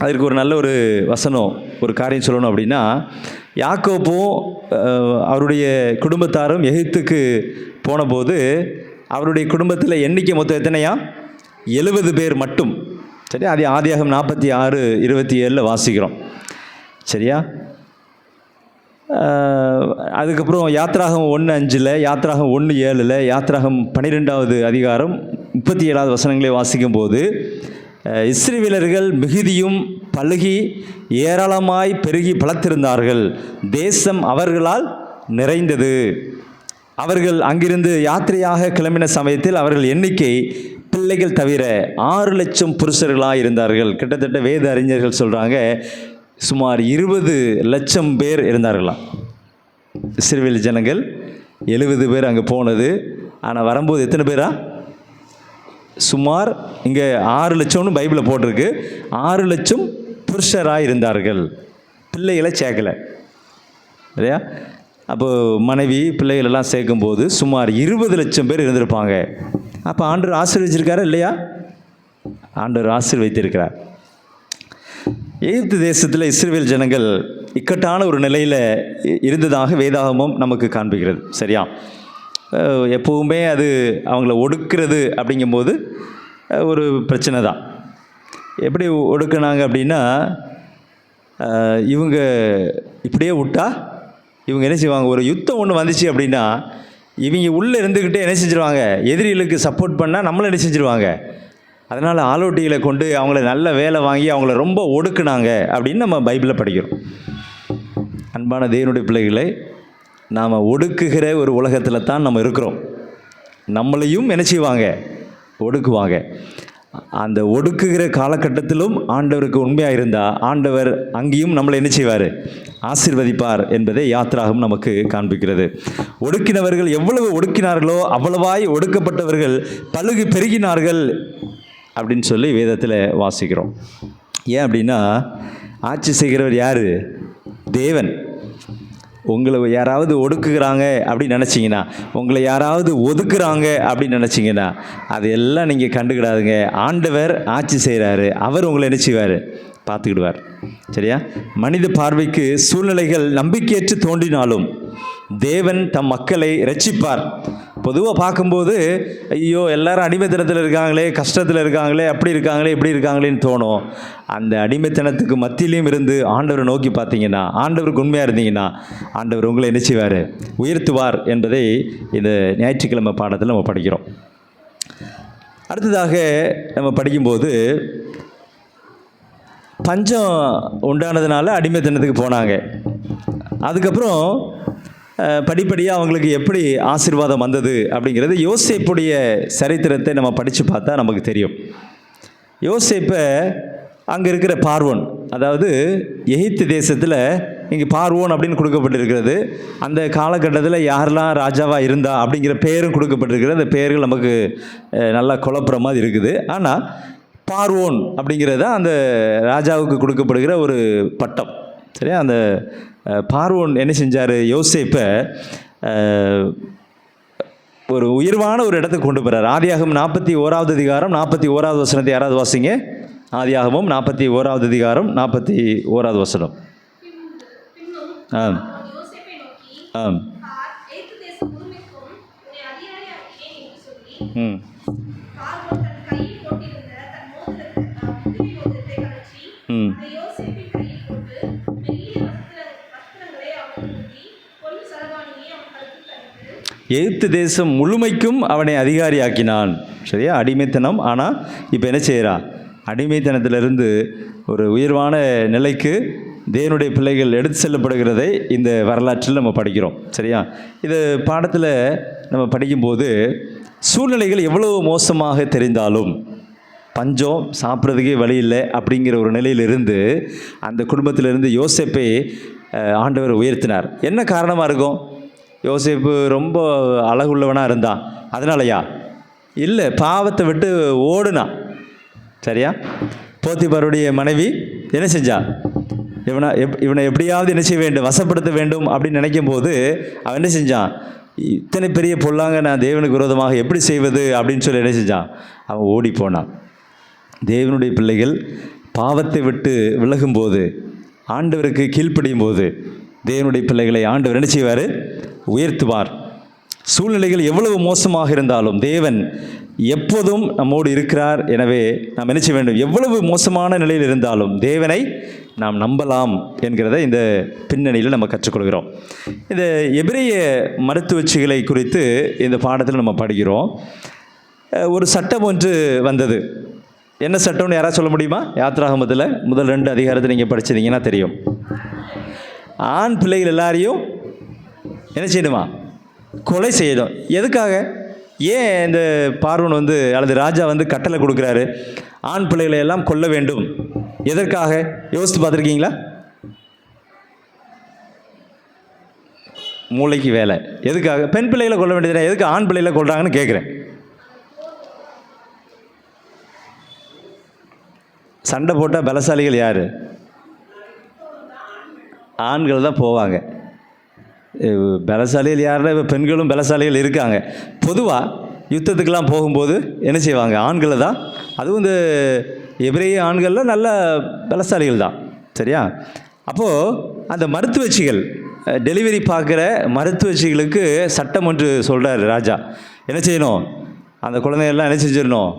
அதற்கு ஒரு நல்ல ஒரு வசனம், ஒரு காரியம் சொல்லணும் அப்படின்னா, யாக்கோபும் அவருடைய குடும்பத்தாரும் எகிப்துக்கு போனபோது அவருடைய குடும்பத்தில் எண்ணிக்கை மொத்தம் எத்தனையா? 70 பேர் மட்டும், சரியா? அது ஆதியாகமம் 46:27 வாசிக்கிறோம், சரியா? அதுக்கப்புறம் யாத்ராகம் 1:5, யாத்ராகம் 1:7, யாத்ராகம் 12வது அதிகாரம் 37வது வசனங்களை வாசிக்கும்போது, இஸ்ரவேலர்கள் மிகுதியும் பலுகி ஏராளமாய் பெருகி பலத்திருந்தார்கள், தேசம் அவர்களால் நிறைந்தது. அவர்கள் அங்கிருந்து யாத்திரையாக கிளம்பின சமயத்தில் அவர்கள் எண்ணிக்கை பிள்ளைகள் தவிர 6 லட்சம் புருஷர்களாக இருந்தார்கள். கிட்டத்தட்ட வேத அறிஞர்கள் சொல்கிறாங்க சுமார் 20 லட்சம் பேர் இருந்தார்களாம். இஸ்ரவேல் ஜனங்கள் 70 பேர் அங்கே போனது. ஆனால் வரும்போது எத்தனை பேரா? சுமார் இங்கே 6 லட்சம்னு பைபிளில் போட்டிருக்கு. 6 லட்சம் புருஷராக இருந்தார்கள், பிள்ளைகளை சேர்க்கலை, இல்லையா? அப்போது மனைவி பிள்ளைகள் எல்லாம் சேர்க்கும்போது சுமார் 20 லட்சம் பேர் இருந்திருப்பாங்க. அப்போ ஆண்டவர் ஆசீர்வதிச்சிருக்காரா இல்லையா? ஆண்டவர் ஆசீர்வதித்திருக்கிறார். எகிப்து தேசத்தில் இஸ்ரவேல் ஜனங்கள் இக்கட்டான ஒரு நிலையில் இருந்ததாக வேதாகமம் நமக்கு காண்பிக்கிறது, சரியா? எப்போவுமே அது அவங்கள ஒடுக்கிறது அப்படிங்கும்போது ஒரு பிரச்சனை தான். எப்படி ஒடுக்குனாங்க அப்படின்னா, இவங்க இப்படியே விட்டா இவங்க என்ன செய்வாங்க? ஒரு யுத்தம் ஒன்று வந்துச்சு அப்படின்னா இவங்க உள்ளே இருந்துக்கிட்டே என்ன செஞ்சுருவாங்க? எதிரிகளுக்கு சப்போர்ட் பண்ணால் நம்மளை என்ன செஞ்சுருவாங்க? அதனால் ஆலோட்டிகளை கொண்டு அவங்கள நல்ல வேலை வாங்கி அவங்கள ரொம்ப ஒடுக்குனாங்க அப்படின்னு நம்ம பைபிளில் படிக்கிறோம். அன்பான தேவனுடைய பிள்ளைகளை, நாம் ஒடுக்குகிற ஒரு உலகத்தில் தான் நம்ம இருக்கிறோம். நம்மளையும் என்ன செய்வாங்க? ஒடுக்குவாங்க. அந்த ஒடுக்குகிற காலகட்டத்திலும் ஆண்டவருக்கு உண்மையாக இருந்தால் ஆண்டவர் அங்கேயும் நம்மளை என்ன செய்வார்? ஆசீர்வதிப்பார் என்பதை யாத்ராகம் நமக்கு காண்பிக்கிறது. ஒடுக்கினவர்கள் எவ்வளவு ஒடுக்கினார்களோ அவ்வளவாய் ஒடுக்கப்பட்டவர்கள் பலுகி பெருகினார்கள் அப்படின்னு சொல்லி வேதத்தில் வாசிக்கிறோம். ஏன் அப்படின்னா, ஆட்சி செய்கிறவர் யார்? தேவன். உங்களை யாராவது ஒடுக்குகிறாங்க அப்படின்னு நினச்சிங்கன்னா, உங்களை யாராவது ஒதுக்குறாங்க அப்படின்னு நினச்சிங்கன்னா, அதையெல்லாம் நீங்கள் கண்டுக்கிடாதுங்க. ஆண்டவர் ஆட்சி செய்கிறாரு, அவர் உங்களை என்ன செய்வார்? பார்த்துக்கிடுவார், சரியா? மனித பார்வைக்கு சூழ்நிலைகள் நம்பிக்கையற்று தோன்றினாலும் தேவன் தம் மக்களை ரட்சிப்பார். பொதுவாக பார்க்கும்போது ஐயோ எல்லாரும் அடிமைத்தனத்தில் இருக்காங்களே, கஷ்டத்தில் இருக்காங்களே, அப்படி இருக்காங்களே, இப்படி இருக்காங்களேன்னு தோணும். அந்த அடிமைத்தனத்துக்கு மத்தியிலையும் இருந்து ஆண்டவரை நோக்கி பார்த்தீங்கன்னா, ஆண்டவருக்கு உண்மையாக இருந்தீங்கன்னா ஆண்டவர் உங்களை என்ன செய்வார்? உயர்த்துவார் என்பதை இந்த ஞாயிற்றுக்கிழமை பாடத்தில் நம்ம படிக்கிறோம். அடுத்ததாக நம்ம படிக்கும்போது பஞ்சம் உண்டானதுனால அடிமைத்தனத்துக்கு போனாங்க. அதுக்கப்புறம் படிப்படியாக அவங்களுக்கு எப்படி ஆசீர்வாதம் வந்தது அப்படிங்கிறது யோசேப்புடைய சரித்திரத்தை நம்ம படித்து பார்த்தா நமக்கு தெரியும். யோசேப்பை அங்கே இருக்கிற பார்வோன், அதாவது எகிப்து தேசத்தில் இங்கே பார்வோன் அப்படின்னு கொடுக்கப்பட்டிருக்கிறது. அந்த காலகட்டத்தில் யாரெல்லாம் ராஜாவாக இருந்தா அப்படிங்கிற பேரும் கொடுக்கப்பட்டிருக்கிறது. அந்த பெயர்கள் நமக்கு நல்லா குழப்புற மாதிரி இருக்குது. ஆனால் பார்வோன் அப்படிங்கிறது தான் அந்த ராஜாவுக்கு கொடுக்கப்படுகிற ஒரு பட்டம். சரியா? அந்த பார்வோன் என்ன செஞ்சார், யோசேப்பை ஒரு உயர்வான ஒரு இடத்துக்கு கொண்டு போகிறார். ஆதியாகமம் 41வது அதிகாரம் 41வது வசனத்தை யாராவது வாசிங்க. ஆதியாகமம் 41வது அதிகாரம் 41வது வசனம். ஆம் ஆம் ம் ம் எகிப்து தேசம் முழுமைக்கும் அவனை அதிகாரியாக்கினான். சரியா? அடிமைத்தனம். ஆனால் இப்போ என்ன செய்கிறா? அடிமைத்தனத்திலிருந்து ஒரு உயர்வான நிலைக்கு தேவனுடைய பிள்ளைகள் எடுத்து செல்லப்படுகிறதை இந்த வரலாற்றில் நம்ம படிக்கிறோம். சரியா? இது பாடத்தில் நம்ம படிக்கும்போது சூழ்நிலைகள் எவ்வளோ மோசமாக தெரிந்தாலும், பஞ்சம், சாப்பிட்றதுக்கே வழி இல்லை அப்படிங்கிற ஒரு நிலையிலிருந்து அந்த குடும்பத்திலிருந்து யோசேப்பை ஆண்டவர் உயர்த்தினார். என்ன காரணமாக இருக்கும்? யோசேப்பு ரொம்ப அழகுள்ளவனாக இருந்தான், அதனாலயா? இல்லை, பாவத்தை விட்டு ஓடுனான். சரியா? போத்திபாருடைய மனைவி என்ன செஞ்சா? இவனை எப்படியாவது என்ன செய்ய வேண்டும், வசப்படுத்த வேண்டும் அப்படின்னு நினைக்கும் போது அவன் என்ன செஞ்சான்? இத்தனை பெரிய பொல்லாங்க நான் தேவனுக்கு விரோதமாக எப்படி செய்வது அப்படின்னு சொல்லி என்ன செஞ்சான்? அவன் ஓடி போனான். தேவனுடைய பிள்ளைகள் பாவத்தை விட்டு விலகும்போது, ஆண்டவருக்கு கீழ்ப்படியும் போது தேவனுடைய பிள்ளைகளை ஆண்டவர் என்ன செய்வார்? உயர்த்துவார். சூழ்நிலைகள் எவ்வளவு மோசமாக இருந்தாலும் தேவன் எப்போதும் நம்மோடு இருக்கிறார். எனவே நாம் என்ன செய்ய வேண்டும்? எவ்வளவு மோசமான நிலையில் இருந்தாலும் தேவனை நாம் நம்பலாம் என்கிறத இந்த பின்னணியில் நம்ம கற்றுக்கொள்கிறோம். இந்த எபிரேய மருத்துவச்சிகளை குறித்து இந்த பாடத்தில் நம்ம படிக்கிறோம். ஒரு சட்டம் ஒன்று வந்தது. என்ன சட்டம்னு யாராவது சொல்ல முடியுமா? யாத்ராகமத்தில் முதல் 2 அதிகாரத்தை நீங்கள் படிச்சிருந்தீங்கன்னா தெரியும். ஆண் பிள்ளைகள் எல்லாரையும் என்ன செய்யணுமா? கொலை செய்யணும். எதுக்காக? ஏன் இந்த பார்வோன் அல்லது ராஜா கட்டளை கொடுக்குறாரு ஆண் பிள்ளைகளை எல்லாம் கொல்ல வேண்டும்? எதற்காக? யோசித்து பார்த்துருக்கீங்களா? மூளைக்கு வேலை. எதுக்காக பெண் பிள்ளைகளை கொல்ல வேண்டியது? எதுக்கு ஆண் பிள்ளைகளை கொல்றாங்கன்னு கேட்குறேன். சண்டை போட்டால் பலசாலிகள் யார்? ஆண்கள் தான் போவாங்க. பலசாலிகள் யாருன்னா இப்போ பெண்களும் பலசாலிகள் இருக்காங்க. பொதுவாக யுத்தத்துக்கெல்லாம் போகும்போது என்ன செய்வாங்க? ஆண்களை தான். அதுவும் இந்த எபிரேய ஆண்களில் நல்ல பலசாலிகள் தான். சரியா? அப்போது அந்த மருத்துவச்சிகள், டெலிவரி பார்க்குற மருத்துவச்சிகளுக்கு சட்டம் ஒன்று சொல்கிறார் ராஜா. என்ன செய்யணும்? அந்த குழந்தைகள்லாம் என்ன செஞ்சிடணும்?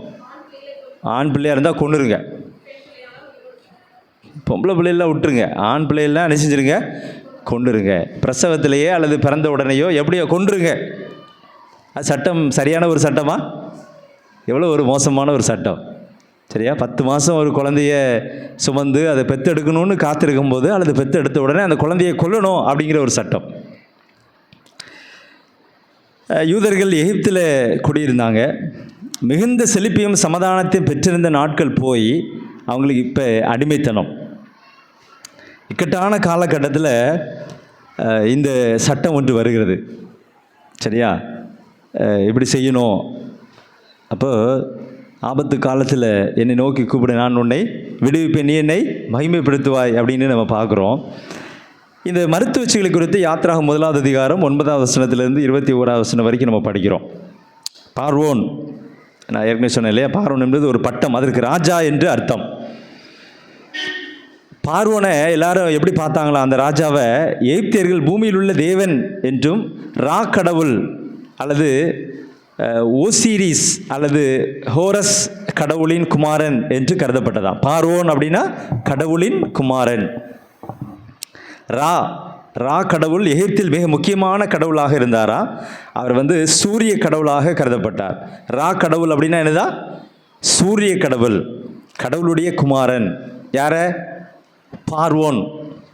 ஆண் பிள்ளையாக இருந்தால் கொண்டுருங்க, பொம்பளை பிள்ளைலாம் விட்டுருங்க, ஆண் பிள்ளைகள்லாம் என்ன செஞ்சுருங்க? கொண்டுருங்க. பிரசவத்திலேயே அல்லது பிறந்த உடனேயோ எப்படியோ கொண்டுருங்க. அது சட்டம் சரியான ஒரு சட்டமா? எவ்வளோ ஒரு மோசமான ஒரு சட்டம். சரியா? 10 மாதம் ஒரு குழந்தைய சுமந்து அதை பெற்றெடுக்கணும்னு காத்திருக்கும் போது அல்லது பெற்றெடுத்த உடனே அந்த குழந்தையை கொல்லணும் அப்படிங்கிற ஒரு சட்டம். யூதர்கள் எகிப்தில் குடியிருந்தாங்க. மிகுந்த செழிப்பையும் சமாதானத்தையும் பெற்றிருந்த நாட்கள் போய் அவங்களுக்கு இப்போ அடிமைத்தனம். இக்கட்டான காலகட்டத்தில் இந்த சட்டம் ஒன்று வருகிறது. சரியா? இப்படி செய்யணும். அப்போ ஆபத்து காலத்தில் என்னை நோக்கி கூப்பிடு, நான் உன்னை விடுவிப்பேன், நீ என்னை மகிமைப்படுத்துவாய் அப்படின்னு நம்ம பார்க்குறோம். இந்த மருத்துவச்சிகளை குறித்து யாத்ராகமம் 1வது அதிகாரம் 9வது வசனத்திலிருந்து 21வது வசனம் வரைக்கும் நம்ம படிக்கிறோம். பார்வோன், நான் ஏற்கனவே சொன்னேன் இல்லையா, பார்வோன் என்பது ஒரு பட்டம், அதற்கு ராஜா என்று அர்த்தம். பார்வோனை எல்லாரும் எப்படி பார்த்தாங்களா? அந்த ராஜாவை எகிப்தியர்கள் பூமியில் உள்ள தேவன் என்றும், ரா கடவுள் அல்லது ஓசிரிஸ் அல்லது ஹோரஸ் கடவுளின் குமாரன் என்று கருதப்பட்டதாம். பார்வோன் அப்படின்னா கடவுளின் குமாரன். ரா கடவுள் எகிப்தில் மிக முக்கியமான கடவுளாக இருந்தாரா. அவர் வந்து சூரிய கடவுளாக கருதப்பட்டார். ரா கடவுள் அப்படின்னா என்னதான்? சூரிய கடவுள், கடவுளுடைய குமாரன். யார? பார்வோன்.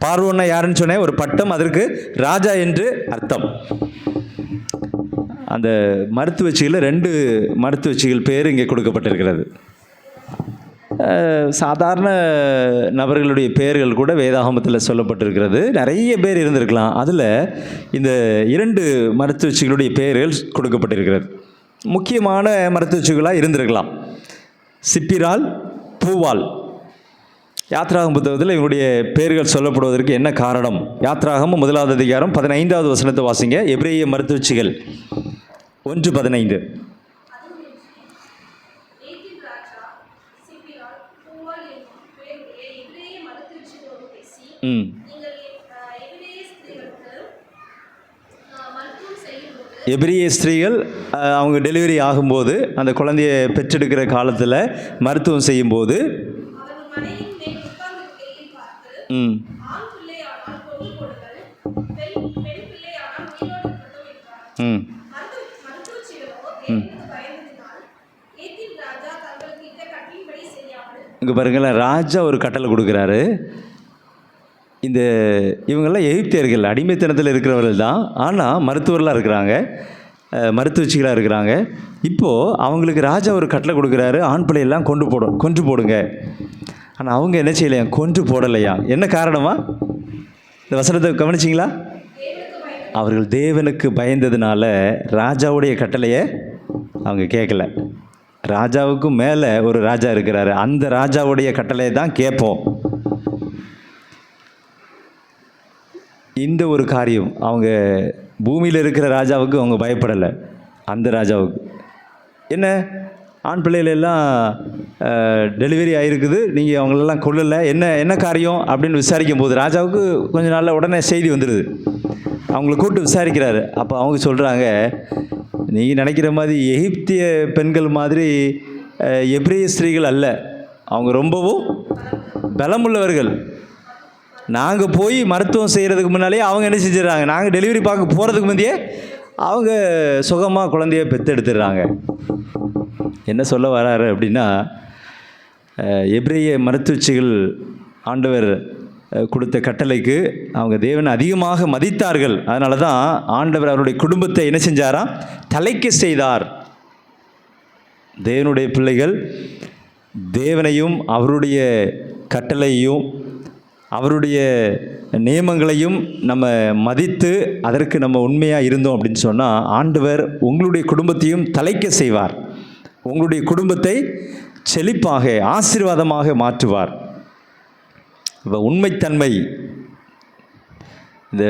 பார்வோன்னா யாருன்னு சொன்னேன், ஒரு பட்டம், அதற்கு ராஜா என்று அர்த்தம். அந்த மருத்துவச்சிகளில் 2 மருத்துவச்சிகள் பேர் இங்கே கொடுக்கப்பட்டிருக்கிறது. சாதாரண நபர்களுடைய பெயர்கள் கூட வேதாகமத்தில் சொல்லப்பட்டிருக்கிறது. நிறைய பேர் இருந்திருக்கலாம். அதில் இந்த 2 மருத்துவச்சிகளுடைய பெயர்கள் கொடுக்கப்பட்டிருக்கிறது. முக்கியமான மருத்துவச்சிகளாக இருந்திருக்கலாம். சிப்பிரால், பூவால். யாத்ராகம் புத்தகத்தில் இவங்களுடைய பெயர்கள் சொல்லப்படுவதற்கு என்ன காரணம்? யாத்ராகமும் 1வது அதிகாரம் 15வது வசனத்தை வாசிங்க. எபிரேய மருத்துவச்சிகள் 1:15. எபிரிய ஸ்திரீகள் அவங்க டெலிவரி ஆகும்போது, அந்த குழந்தைய பெற்றெடுக்கிற காலத்தில் மருத்துவம் செய்யும்போது இங்கே பாருங்களேன், ராஜா ஒரு கட்டளை கொடுக்குறாரு. இந்த இவங்கெல்லாம் எகிப்தியர்கள், அடிமைத்தனத்தில் இருக்கிறவர்கள் தான். ஆனால் மருத்துவர்களாக இருக்கிறாங்க, மருத்துவச்சிகளாக இருக்கிறாங்க. இப்போது அவங்களுக்கு ராஜா ஒரு கட்டளை கொடுக்குறாரு, ஆண் பிள்ளையெல்லாம் கொன்று போடுங்க. ஆனால் அவங்க என்ன செய்யலையா? கொன்று போடலையா? என்ன காரணமா? இந்த வசனத்தை கவனிச்சிங்களா? அவர்கள் தேவனுக்கு பயந்ததுனால ராஜாவுடைய கட்டளையை அவங்க கேட்கல. ராஜாவுக்கும் மேலே ஒரு ராஜா இருக்கிறாரு, அந்த ராஜாவுடைய கட்டளையை தான் கேட்போம். இந்த ஒரு காரியம், அவங்க பூமியில் இருக்கிற ராஜாவுக்கு அவங்க பயப்படலை. அந்த ராஜாவுக்கு என்ன, ஆண் பிள்ளைகள் எல்லாம் டெலிவரி ஆகிருக்குது, நீங்கள் அவங்களெல்லாம் கொல்லலை, என்ன காரியம் அப்படின்னு விசாரிக்கும் போது ராஜாவுக்கு கொஞ்சம் நாளில் உடனே செய்தி வந்துடுது. அவங்கள கூப்பிட்டு விசாரிக்கிறாரு. அப்போ அவங்க சொல்கிறாங்க, நீங்கள் நினைக்கிற மாதிரி எகிப்திய பெண்கள் மாதிரி எபிரேய ஸ்திரீகள் அல்ல, அவங்க ரொம்பவும் பலமுள்ளவர்கள். நாங்கள் போய் மருத்துவம் செய்கிறதுக்கு முன்னாலே அவங்க என்ன செஞ்சிடறாங்க, நாங்கள் டெலிவரி பார்க்க போகிறதுக்கு முந்தையே அவங்க சுகமாக குழந்தைய பெற்றெடுத்துடுறாங்க. என்ன சொல்ல வராரு அப்படின்னா, எபிரேய மருத்துவச்சிகள் ஆண்டவர் கொடுத்த கட்டளைக்கு அவங்க தேவனை அதிகமாக மதித்தார்கள். அதனால தான் ஆண்டவர் அவருடைய குடும்பத்தை என்ன செஞ்சாராம்? தலைக்க செய்தார். தேவனுடைய பிள்ளைகள் தேவனையும் அவருடைய கட்டளையையும் அவருடைய நியமங்களையும் நம்ம மதித்து அதற்கு நம்ம உண்மையாக இருந்தோம் அப்படின்னு சொன்னால், ஆண்டவர் உங்களுடைய குடும்பத்தையும் தலைக்க செய்வார். உங்களுடைய குடும்பத்தை செழிப்பாக ஆசீர்வாதமாக மாற்றுவார். இப்போ உண்மைத்தன்மை, இந்த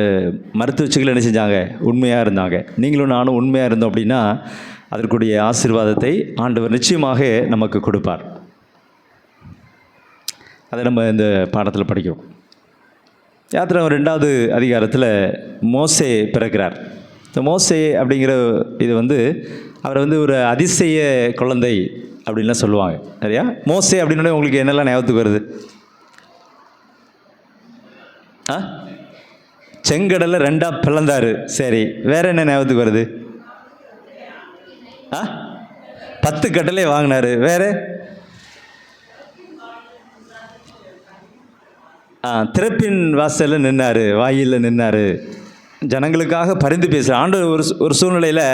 மருத்துவச்சிகள் என்ன செஞ்சாங்க? உண்மையாக இருந்தாங்க. நீங்களும் நானும் உண்மையாக இருந்தோம் அப்படின்னா அதற்குரிய ஆசீர்வாதத்தை ஆண்டவர் நிச்சயமாக நமக்கு கொடுப்பார். அதை நம்ம இந்த பாடத்தில் படிக்கிறோம். யாத்திராகமம் 2வது அதிகாரத்தில் மோசே பிறக்கிறார். இந்த மோசே அப்படிங்கிற இது வந்து அவரை வந்து ஒரு அதிசய குழந்தை அப்படின்லாம் சொல்லுவாங்க சரியா. மோசே அப்படின்னே உங்களுக்கு என்னெல்லாம் ஞாபகத்துக்கு வருது? செங்கடலை 2ஆக பிளந்தாரு. சரி, வேற என்ன ஞாபகத்துக்கு வருது? 10 கட்டளை வாங்கினாரு. வேற திறப்பின் வாசலில் நின்னார், வாயிலில் நின்னார், ஜனங்களுக்காக பரிந்து பேசுகிறார். ஆண்டவர் ஒரு சூழ்நிலையில்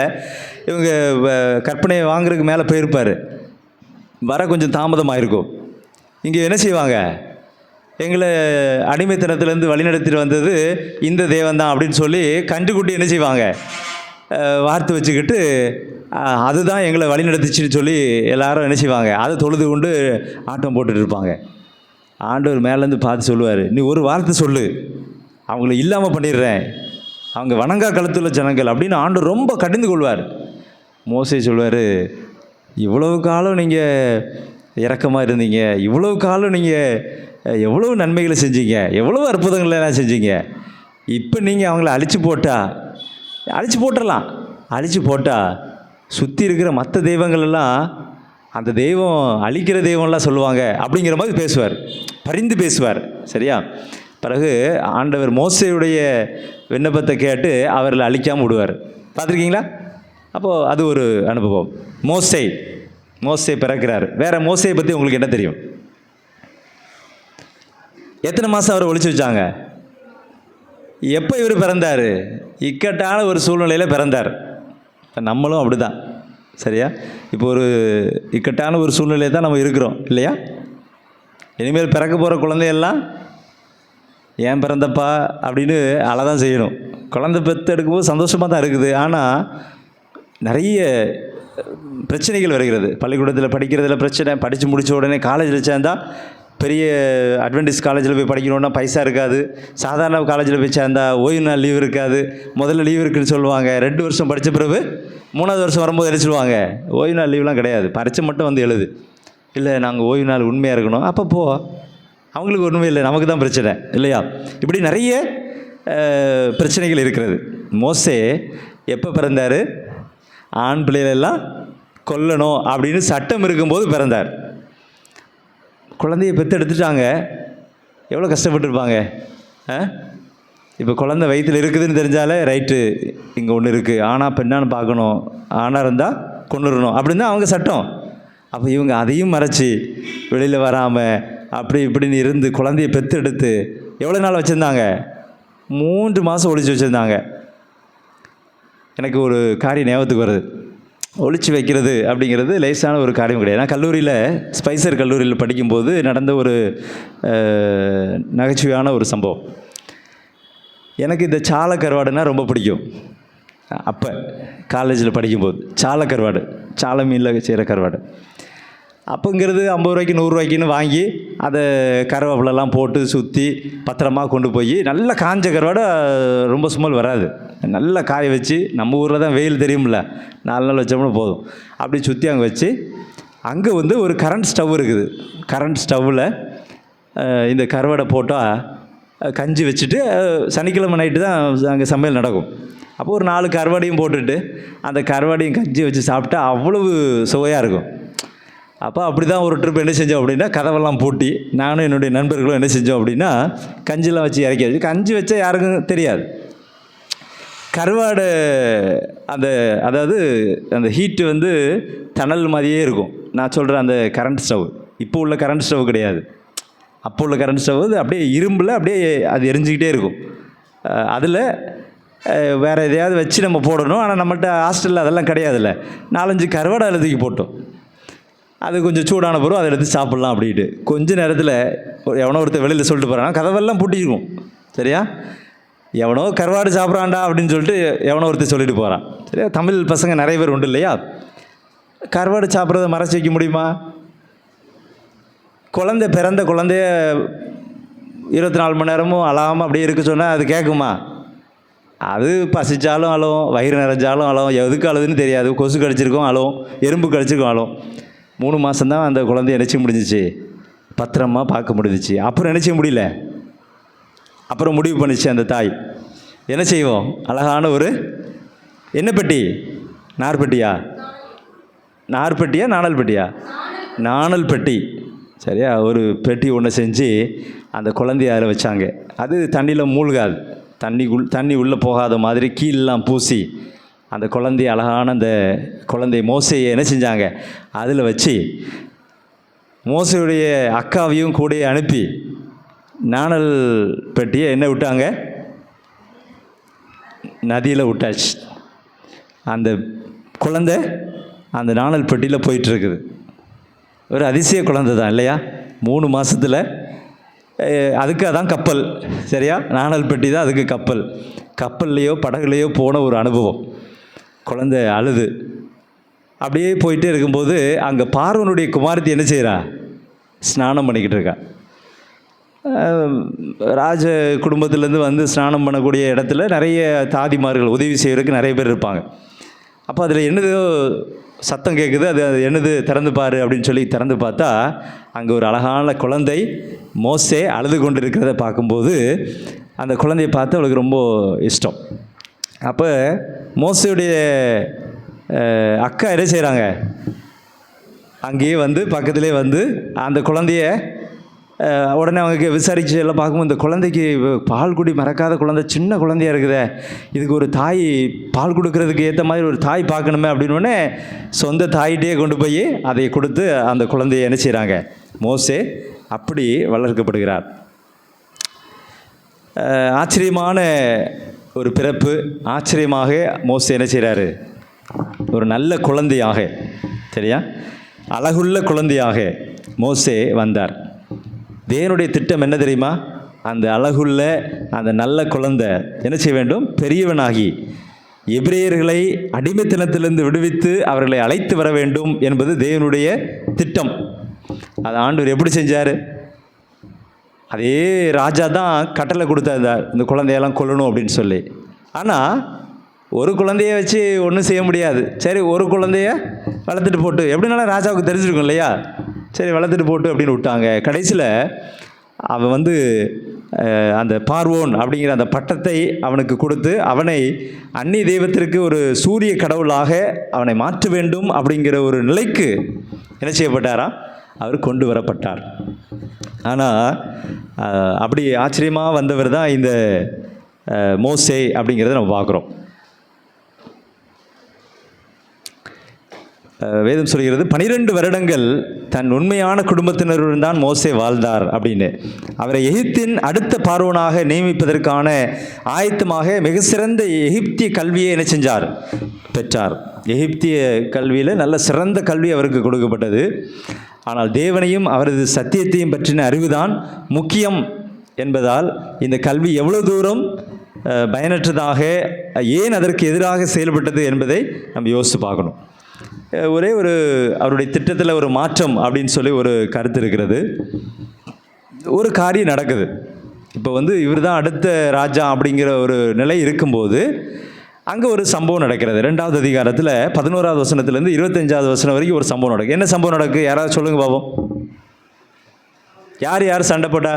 இவங்க கற்பனையை வாங்குறதுக்கு மேலே போயிருப்பார், வர கொஞ்சம் தாமதமாயிருக்கும். இங்கே என்ன செய்வாங்க? எங்களை அடிமைத்தனத்திலேருந்து வழிநடத்திட்டு வந்தது இந்த தேவன் தான் அப்படின்னு சொல்லி கண்டுக்குட்டி என்ன செய்வாங்க? வார்த்தை வச்சுக்கிட்டு அதுதான் எங்களை வழிநடத்திச்சின்னு சொல்லி எல்லாரும் என்ன செய்வாங்க? அதை தொழுது கொண்டு ஆட்டம் போட்டுட்டு இருப்பாங்க. ஆண்டவர் மேலேருந்து பார்த்து சொல்லுவார், நீ ஒரு வார்த்தை சொல்லு, அவங்கள இல்லாமல் பண்ணிடுறேன், அவங்க வணங்கா கழுத்துள்ள ஜனங்கள் அப்படின்னு ஆண்டவர் ரொம்ப கடிந்து கொள்வார். மோசே சொல்வார், இவ்வளவு காலம் நீங்கள் இரக்கமாக இருந்தீங்க, இவ்வளவு காலம் நீங்கள் எவ்வளவு நன்மைகளை செஞ்சீங்க, எவ்வளவு அற்புதங்களெல்லாம் செஞ்சீங்க, இப்போ நீங்கள் அவங்கள அழிச்சு போட்டுடலாம். அழிச்சு போட்டால் சுற்றி இருக்கிற மற்ற தெய்வங்களெல்லாம் அந்த தெய்வம் அழிக்கிற தெய்வம்லாம் சொல்லுவாங்க அப்படிங்கிற மாதிரி பேசுவார், பரிந்து பேசுவார் சரியா. பிறகு ஆண்டவர் மோசேயுடைய விண்ணப்பத்தை கேட்டு அவர்களை அழிக்காமல் விடுவார். பார்த்துருக்கீங்களா? அப்போது அது ஒரு அனுபவம். மோசே பிறக்கிறார். வேறு மோசையை பற்றி உங்களுக்கு என்ன தெரியும்? எத்தனை மாதம் அவரை ஒழிச்சு வச்சாங்க? எப்போ இவர் பிறந்தார்? இக்கட்டான ஒரு சூழ்நிலையில் பிறந்தார். நம்மளும் அப்படி தான், சரியா? இப்போ ஒரு இக்கட்டான ஒரு சூழ்நிலையை தான் நம்ம இருக்கிறோம், இல்லையா? இனிமேல் பிறக்க போகிற குழந்தையெல்லாம் ஏன் பிறந்தப்பா அப்படின்னு அழதான் செய்யணும். குழந்தை பெற்று எடுக்கும்போது சந்தோஷமாக தான் இருக்குது. ஆனால் நிறைய பிரச்சனைகள் வருகிறது. பள்ளிக்கூடத்தில் படிக்கிறதுல பிரச்சனை, படித்து முடித்த உடனே காலேஜில் சேர்ந்தால் பெரிய அட்வென்டிஸ் காலேஜில் போய் படிக்கணுன்னா பைசா இருக்காது. சாதாரண காலேஜில் போய் சேர்ந்தா ஓய்வு நாள் லீவ் இருக்காது. முதல்ல லீவ் இருக்குதுன்னு சொல்லுவாங்க. 2 வருஷம் படித்த பிறகு 3வது வருஷம் வரும்போது என்ன சொல்லுவாங்க? ஓய்வு நாள் லீவ்லாம் கிடையாது, பரீட்சை மட்டும் வந்து எழுது. இல்லை, நாங்கள் ஓய்வு நாள் உண்மையாக இருக்கணும். அப்போ அவங்களுக்கு உண்மை இல்லை, நமக்கு தான் பிரச்சனை, இல்லையா? இப்படி நிறைய பிரச்சனைகள் இருக்கிறது. மோசே எப்போ பிறந்தார்? ஆண் பிள்ளைகளெல்லாம் கொல்லணும் அப்படின்னு சட்டம் இருக்கும்போது பிறந்தார். குழந்தைய பெற்று எடுத்துட்டாங்க. எவ்வளோ கஷ்டப்பட்டுருப்பாங்க. இப்போ குழந்தை வயிற்றில் இருக்குதுன்னு தெரிஞ்சாலே ரைட்டு, இங்கே ஒன்று இருக்குது, ஆனால் பெண்ணான்னு பார்க்கணும், ஆணாக இருந்தால் கொண்டுடணும் அப்படின்னு தான் அவங்க சட்டம். அப்போ இவங்க அதையும் மறைச்சி வெளியில் வராமல் அப்படி இப்படின்னு இருந்து குழந்தைய பெற்று எடுத்து எவ்வளோ நாள் வச்சுருந்தாங்க? 3 மாதம் ஒழிச்சு வச்சுருந்தாங்க. எனக்கு ஒரு காரியம் ஞாபகத்துக்கு வருது. ஒழிச்சு வைக்கிறது அப்படிங்கிறது லேசான ஒரு காரியம் கிடையாது. நான் கல்லூரியில், ஸ்பைசர் கல்லூரியில் படிக்கும்போது நடந்த ஒரு நகைச்சுவையான ஒரு சம்பவம். எனக்கு இந்த சால கருவாடுனா ரொம்ப பிடிக்கும். அப்போ காலேஜில் படிக்கும்போது சால கருவாடு, சால மீனில் செய்கிற கருவாடு. அப்போங்கிறது 50 ரூபாய்க்கு 100 ரூபாய்க்குன்னு வாங்கி அதை கருவேப்பிலெல்லாம் போட்டு சுற்றி பத்திரமா கொண்டு போய், நல்ல காஞ்ச கருவாடை, ரொம்ப சுமல் வராது, நல்லா காய வச்சு, நம்ம ஊரில் தான் வெயில் தெரியும்ல, 4 நாள் வச்சோம்னா போதும், அப்படி சுற்றி அங்கே வச்சு, அங்கே வந்து ஒரு கரண்ட் ஸ்டவ் இருக்குது. கரண்ட் ஸ்டவ்வில் இந்த கருவாடை போட்டால் கஞ்சி வச்சுட்டு, சனிக்கிழமை நைட்டு தான் அங்கே சமையல் நடக்கும். அப்போது ஒரு 4 கருவாடையும் போட்டுட்டு அந்த கருவாடையும் கஞ்சி வச்சு சாப்பிட்டா அவ்வளவு சுவையாக இருக்கும். அப்போ அப்படி தான் ஒரு ட்ரிப் என்ன செஞ்சோம் அப்படின்னா, கதவெல்லாம் பூட்டி நானும் என்னுடைய நண்பர்களும் என்ன செஞ்சோம் அப்படின்னா, கஞ்சிலாம் வச்சு இறக்கி வச்சு, கஞ்சி வச்சா யாருக்கும் தெரியாது. கருவாடு அதாவது அந்த ஹீட்டு வந்து தணல் மாதிரியே இருக்கும். நான் சொல்கிறேன் அந்த கரண்ட் ஸ்டவ், இப்போ உள்ள கரண்ட் ஸ்டவ் கிடையாது. அப்போ உள்ள கரண்ட் ஸ்டவ் அப்படியே இரும்பில் அப்படியே அது எரிஞ்சிக்கிட்டே இருக்கும். அதில் வேறு எதையாவது வச்சு நம்ம போடணும். ஆனால் நம்மகிட்ட ஹாஸ்டலில் அதெல்லாம் கிடையாதுல்ல. 4-5 கருவாடை அதில் தூக்கி போட்டோம். அது கொஞ்சம் சூடான பிறகு அதை எடுத்து சாப்பிட்லாம் அப்படின்ட்டு. கொஞ்ச நேரத்தில் எவனோ ஒருத்தர் வெளியில் சொல்லிட்டு போகிறான், கதவெல்லாம் பூட்டிருக்கும், சரியா? எவனோ கருவாடு சாப்பிட்றான்டா அப்படின்னு சொல்லிட்டு எவனோ ஒருத்தர் சொல்லிட்டு போகிறான், சரியா? தமிழ் பசங்க நிறைய பேர் உண்டு இல்லையா? கருவாடு சாப்பிட்றத மறைச்சி வைக்க முடியுமா? பிறந்த குழந்தைய 24 மணி நேரமும் அழாமல் அப்படியே இருக்க சொன்னால் அது கேட்குமா? அது பசிச்சாலும் அழுவும், வயிறு நிறைஞ்சாலும் அழுவும், எதுக்கு அழுதுன்னு தெரியாது. கொசு கடிச்சிருக்கோம் அழுவும், எறும்பு கடிச்சிருக்கோம் அழுவும். 3 மாதம்தான் அந்த குழந்தைய நினச்சி முடிஞ்சிச்சு, பத்திரமா பார்க்க முடிஞ்சிச்சு. அப்புறம் நினச்சி முடியல. அப்புறம் முடிவு பண்ணிச்சு அந்த தாய், என்ன செய்வோம்? அழகான ஒரு என்ன பெட்டி? நார்பெட்டியா? நார்பெட்டியா நாணல் பெட்டியா? நாணல் பெட்டி, சரியா? ஒரு பெட்டி ஒன்று செஞ்சு அந்த குழந்தைய அதில் வச்சாங்க. அது தண்ணியில் மூழ்காது, தண்ணி உள்ளே போகாத மாதிரி கீழெலாம் பூசி அந்த குழந்தைய, அழகான அந்த குழந்தை மோசையை என்ன செஞ்சாங்க? அதில் வச்சு மோசையுடைய அக்காவையும் கூட அனுப்பி நாணல் பெட்டியை என்ன விட்டாங்க? நதியில் விட்டாச்சு. அந்த குழந்தை அந்த நாணல் பெட்டியில் போயிட்டுருக்குது. ஒரு அதிசய குழந்தை தான் இல்லையா? 3 மாதத்தில். அதுக்கு அதான் கப்பல், சரியா? நாணல் பெட்டி தான் அதுக்கு கப்பல். கப்பல்லையோ படகுலையோ போன ஒரு அனுபவம். குழந்தை அழுது அப்படியே போயிட்டே இருக்கும்போது அங்கே பார்வனுடைய குமாரத்தி என்ன செய்கிறா? ஸ்நானம் பண்ணிக்கிட்டு இருக்கா. ராஜ குடும்பத்திலேருந்து வந்து ஸ்நானம் பண்ணக்கூடிய இடத்துல நிறைய தாதிமார்கள் உதவி செய்கிறதுக்கு நிறைய பேர் இருப்பாங்க. அப்போ அதில் என்னதோ சத்தம் கேட்குது, அது என்னது, திறந்து பாரு அப்படின்னு சொல்லி திறந்து பார்த்தா அங்கே ஒரு அழகான குழந்தை மோசே அழுது கொண்டு இருக்கிறத பார்க்கும்போது அந்த குழந்தையை பார்த்து அவளுக்கு ரொம்ப இஷ்டம். அப்போ மோசையுடைய அக்கா என்ன செய்கிறாங்க? அங்கேயே வந்து பக்கத்துலேயே வந்து அந்த குழந்தைய உடனே அவங்க விசாரித்து எல்லாம் பார்க்கும்போது இந்த குழந்தைக்கு பால் குடி மறக்காத குழந்தை, சின்ன குழந்தையாக இருக்குதே, இதுக்கு ஒரு தாய் பால் கொடுக்கறதுக்கு ஏற்ற மாதிரி ஒரு தாய் பார்க்கணுமே அப்படின்னோடனே சொந்த தாயிட்டே கொண்டு போய் அதை கொடுத்து அந்த குழந்தையை என்ன செய்கிறாங்க, மோசே அப்படி வளர்க்கப்படுகிறார். ஆச்சரியமான ஒரு பிறப்பு. ஆச்சரியமாக மோசே என்ன செய்கிறாரு, ஒரு நல்ல குழந்தையாக, சரியா, அழகுள்ள குழந்தையாக மோசே வந்தார். தேவனுடைய திட்டம் என்ன தெரியுமா? அந்த அழகுள்ள அந்த நல்ல குழந்தை என்ன செய்ய வேண்டும், பெரியவனாகி எபிரேயர்களை அடிமைத்தனத்திலிருந்து விடுவித்து அவர்களை அழைத்து வர வேண்டும் என்பது தேவனுடைய திட்டம். அதை ஆண்டவர் எப்படி செஞ்சார்? அதே ராஜா தான் கட்டளை கொடுத்தார், இந்த குழந்தையெல்லாம் கொல்லணும் அப்படின்னு சொல்லி. ஆனால் ஒரு குழந்தைய வச்சு ஒன்றும் செய்ய முடியாது. சரி, ஒரு குழந்தைய வளர்த்துட்டு போட்டு, எப்படினாலும் ராஜாவுக்கு தெரிஞ்சிருக்கும் இல்லையா, சரி வளர்த்துட்டு போட்டு அப்படின்னு விட்டாங்க. கடைசியில் அவன் வந்து அந்த பார்வோன் அப்படிங்கிற அந்த பட்டத்தை அவனுக்கு கொடுத்து அவனை அந்நிய தெய்வத்திற்கு ஒரு சூரிய கடவுளாக அவனை மாற்ற வேண்டும் அப்படிங்கிற ஒரு நிலைக்கு என்ன செய்யப்பட்டாரா, அவர் கொண்டு வரப்பட்டார். ஆனால் அப்படி ஆச்சரியமாக வந்தவர் தான் இந்த மோசே அப்படிங்கிறத நம்ம பார்க்குறோம். வேதம் சொல்கிறது 12 வருடங்கள் தன் உண்மையான குடும்பத்தினருடன் தான் மோசே வாழ்ந்தார் அப்படின்னு. அவரை எகிப்தின் அடுத்த பார்வோனாக நியமிப்பதற்கான ஆயத்தமாக மிக சிறந்த எகிப்திய கல்வியை என்ன செஞ்சார், பெற்றார். எகிப்திய கல்வியில் நல்ல சிறந்த கல்வி அவருக்கு கொடுக்கப்பட்டது. ஆனால் தேவனையும் அவரது சத்தியத்தையும் பற்றின அறிவுதான் முக்கியம் என்பதால் இந்த கல்வி எவ்வளோ தூரம் பயனற்றதாக, ஏன் அதற்கு எதிராக செயல்பட்டது என்பதை நம்ம யோசித்து பார்க்கணும். ஒரே ஒரு அவருடைய திட்டத்தில் ஒரு மாற்றம் அப்படின்னு சொல்லி ஒரு கருத்து இருக்கிறது. ஒரு காரியம் நடக்குது. இப்போ வந்து இவர் தான் அடுத்த ராஜா அப்படிங்கிற ஒரு நிலை இருக்கும்போது அங்கே ஒரு சம்பவம் நடக்கிறது. 2வது அதிகாரத்தில் 11வது வசனத்துலேருந்து 25வது வசனம் வரைக்கும் ஒரு சம்பவம் நடக்கும். என்ன சம்பவம் நடக்கு, யாராவது சொல்லுங்க பாப்போம். யார் யார் சண்டை போட்டா?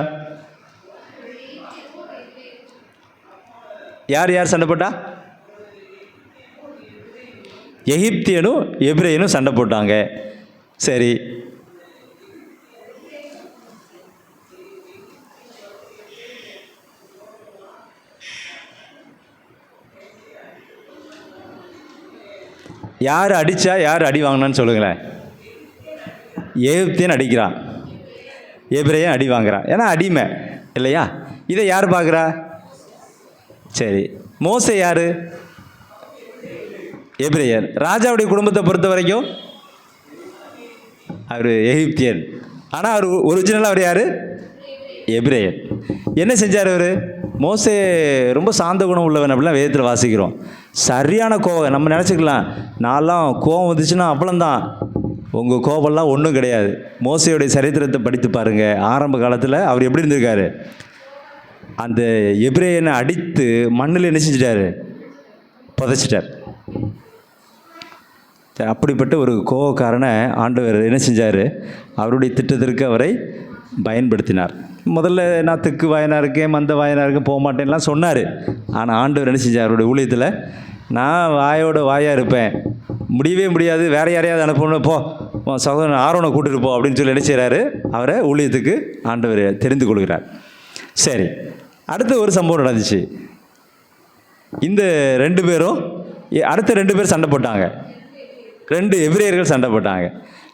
யார் யார் சண்டை போட்டா? எகிப்தியனும் எபிரேயனும் சண்டை போட்டாங்க. சரி, யார் அடித்தா யார் அடி வாங்கினான்னு சொல்லுங்களேன். எகிப்தியன் அடிக்கிறான், எபிரேயன் அடி வாங்குறான். ஏன்னா அடிமை இல்லையா? இதை யார் பார்க்குறா? சரி, மோசே யார்? எபிரேயர். ராஜாவுடைய குடும்பத்தை பொறுத்த வரைக்கும் அவர் எகிப்தியன். ஆனால் அவர் ஒரிஜினலாக அவர் யார்? எபிரேயர். என்ன செஞ்சார் அவர்? மோசே ரொம்ப சாந்த குணம் உள்ளவன் அப்படிலாம் வேதத்தில் வாசிக்கிறோம். சரியான கோவம். நம்ம நினச்சிக்கலாம், நான்லாம் கோவம் வந்துச்சுன்னா அப்பளம்தான். உங்கள் கோபம்லாம் ஒன்றும் கிடையாது. மோசையுடைய சரித்திரத்தை படித்து பாருங்கள். ஆரம்ப காலத்தில் அவர் எப்படி இருந்திருக்காரு? அந்த எபிரேயனை அடித்து மண்ணில் என்ன செஞ்சிட்டாரு? புதைச்சிட்டார். அப்படிப்பட்ட ஒரு கோவக்காரனை ஆண்டவர் என்ன செஞ்சார்? அவருடைய திட்டத்திற்கு அவரை பயன்படுத்தினார். முதல்ல நான் தெற்கு வாயனாக இருக்கேன், மந்த வாயனாக இருக்கேன், போக மாட்டேன்லாம் சொன்னார். ஆனால் ஆண்டவர் என்ன செஞ்சார்? அவருடைய ஊழியத்தில் நான் வாயோட வாயாக இருப்பேன், முடியவே முடியாது, வேறு யாரையாவது அனுப்பணும், போ சகோதரன் ஆரோனை கூட்டிட்டு போ அப்படின்னு சொல்லி என்ன செய்கிறாரு? அவரை ஊழியத்துக்கு ஆண்டவர் தெரிந்து கொள்கிறார். சரி, அடுத்த ஒரு சம்பவம் நடந்துச்சு. இந்த 2 பேரும் அடுத்த 2 பேர் சண்டை போட்டாங்க. 2 எபிரேயர்கள் சண்டை போட்டாங்க.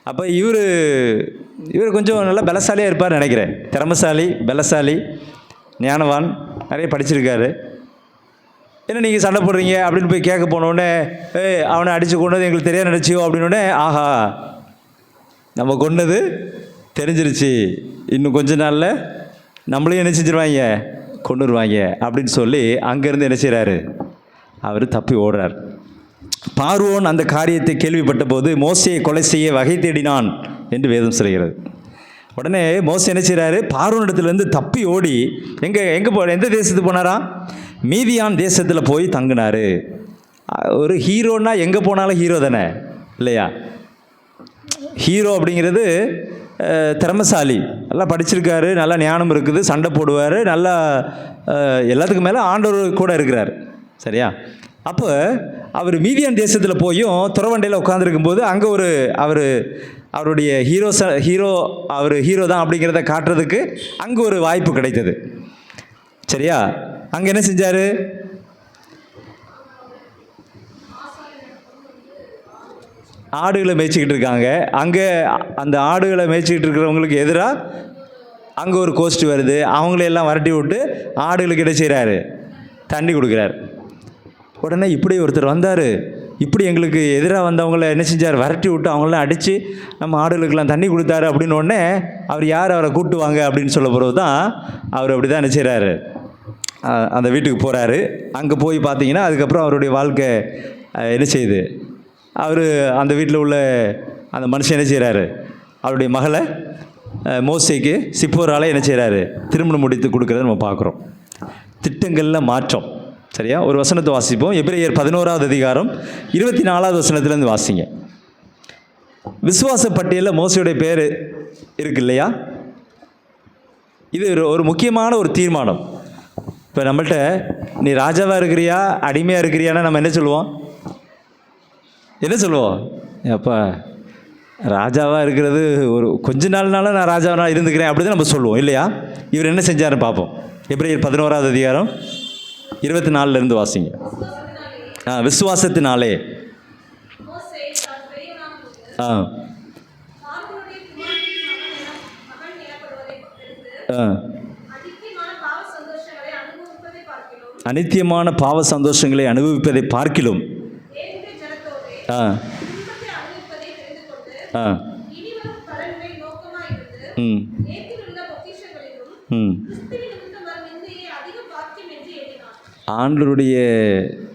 அப்போ இவர் கொஞ்சம் நல்லா பலசாலியாக இருப்பார்னு நினைக்கிறேன். திறமசாலி, பலசாலி, ஞானவான், நிறைய படிச்சிருக்காரு. என்ன நீங்கள் சண்டை போடுறீங்க அப்படின்னு போய் கேட்க போனோடனே, அவனை அடித்து கொண்டது எங்களுக்கு தெரியாது நினச்சியோ அப்படின்னோடனே, ஆஹா நம்ம கொண்டது தெரிஞ்சிருச்சு, இன்னும் கொஞ்ச நாளில் நம்மளையும் என்ன செஞ்சிருவாங்க, கொண்டுருவாங்க அப்படின்னு சொல்லி அங்கேருந்து என்ன செய்கிறாரு? அவர் தப்பி ஓடுறார். பார்வோன் அந்த காரியத்தை கேள்விப்பட்ட போது மோசையை கொலை செய்ய வகை தேடினான் என்று வேதம் சொல்கிறது. உடனே மோசே என்ன செய்கிறாரு? பார்வோனிடத்துலேருந்து தப்பி ஓடி எந்த தேசத்துக்கு போனாரா? மீதியான் தேசத்தில் போய் தங்கினார். ஒரு ஹீரோன்னா எங்கே போனாலும் ஹீரோ தானே இல்லையா? ஹீரோ அப்படிங்கிறது திறமசாலி, நல்லா படிச்சிருக்காரு, நல்லா ஞானம் இருக்குது, சண்டை போடுவார், நல்லா எல்லாத்துக்கும் மேலே ஆண்டவர் கூட இருக்கிறார். சரியா? அப்போ அவர் மீதியான் தேசத்தில் போயும் துறவண்டையில் உட்காந்துருக்கும் போது அங்கே அவர் அவருடைய அவர் ஹீரோ தான் அப்படிங்கிறத காட்டுறதுக்கு அங்கே ஒரு வாய்ப்பு கிடைத்தது. சரியா? அங்கே என்ன செஞ்சார்? ஆடுகளை மேய்ச்சிக்கிட்டு இருக்காங்க. அங்கே அந்த ஆடுகளை மேய்ச்சிக்கிட்டு இருக்கிறவங்களுக்கு எதிராக அங்கே ஒரு கோஷ்டி வருது. அவங்களையெல்லாம் விரட்டி விட்டு ஆடுகளுக்கு என்ன செய்கிறாரு? தண்ணி கொடுக்குறாரு. உடனே இப்படி ஒருத்தர் வந்தார், இப்படி எங்களுக்கு எதிராக வந்தவங்கள என்ன செஞ்சார்? விரட்டி விட்டு அவங்களாம் அடித்து நம்ம ஆடுகளுக்கெல்லாம் தண்ணி கொடுத்தாரு. அப்படின்னு உடனே அவர் யார் அவரை கூட்டுவாங்க அப்படின்னு சொல்ல பிறகு தான் அவர் அப்படி தான் என்ன செய்கிறாரு? அந்த வீட்டுக்கு போகிறாரு. அங்கே போய் பார்த்தீங்கன்னா அதுக்கப்புறம் அவருடைய வாழ்க்கை என்ன செய்யுது? அவர் அந்த வீட்டில் உள்ள அந்த மனுஷன் என்ன செய்கிறாரு? அவருடைய மகளை மோசேக்கு சிப்போரால் என்ன செய்கிறாரு? திருமணம் முடித்து கொடுக்குறத நம்ம பார்க்குறோம். திட்டங்களில் மாற்றம். சரியா? ஒரு வசனத்தை வாசிப்போம். எபிரேயர் 11வது அதிகாரம் 24வது வசனத்துலேருந்து வாசிங்க. விசுவாச பட்டியலில் மோசையுடைய பேர் இருக்கு இல்லையா? இது ஒரு முக்கியமான ஒரு தீர்மானம். இப்போ நம்மள்கிட்ட நீ ராஜாவாக இருக்கிறியா அடிமையாக இருக்கிறியான்னா நம்ம என்ன சொல்லுவோம்? அப்போ ராஜாவாக இருக்கிறது ஒரு கொஞ்ச நாள்னால நான் ராஜாவாக இருந்துக்கிறேன் அப்படி தான் நம்ம சொல்லுவோம் இல்லையா? இவர் என்ன செஞ்சாருன்னு பார்ப்போம். எபிரேயர் 11வது அதிகாரம் 24லேருந்து வாசிங்க. விசுவாசத்தினாலே அனித்தியமான பாவ சந்தோஷங்களை அனுபவிப்பதை பார்க்கிலும் ஆண்டவருடைய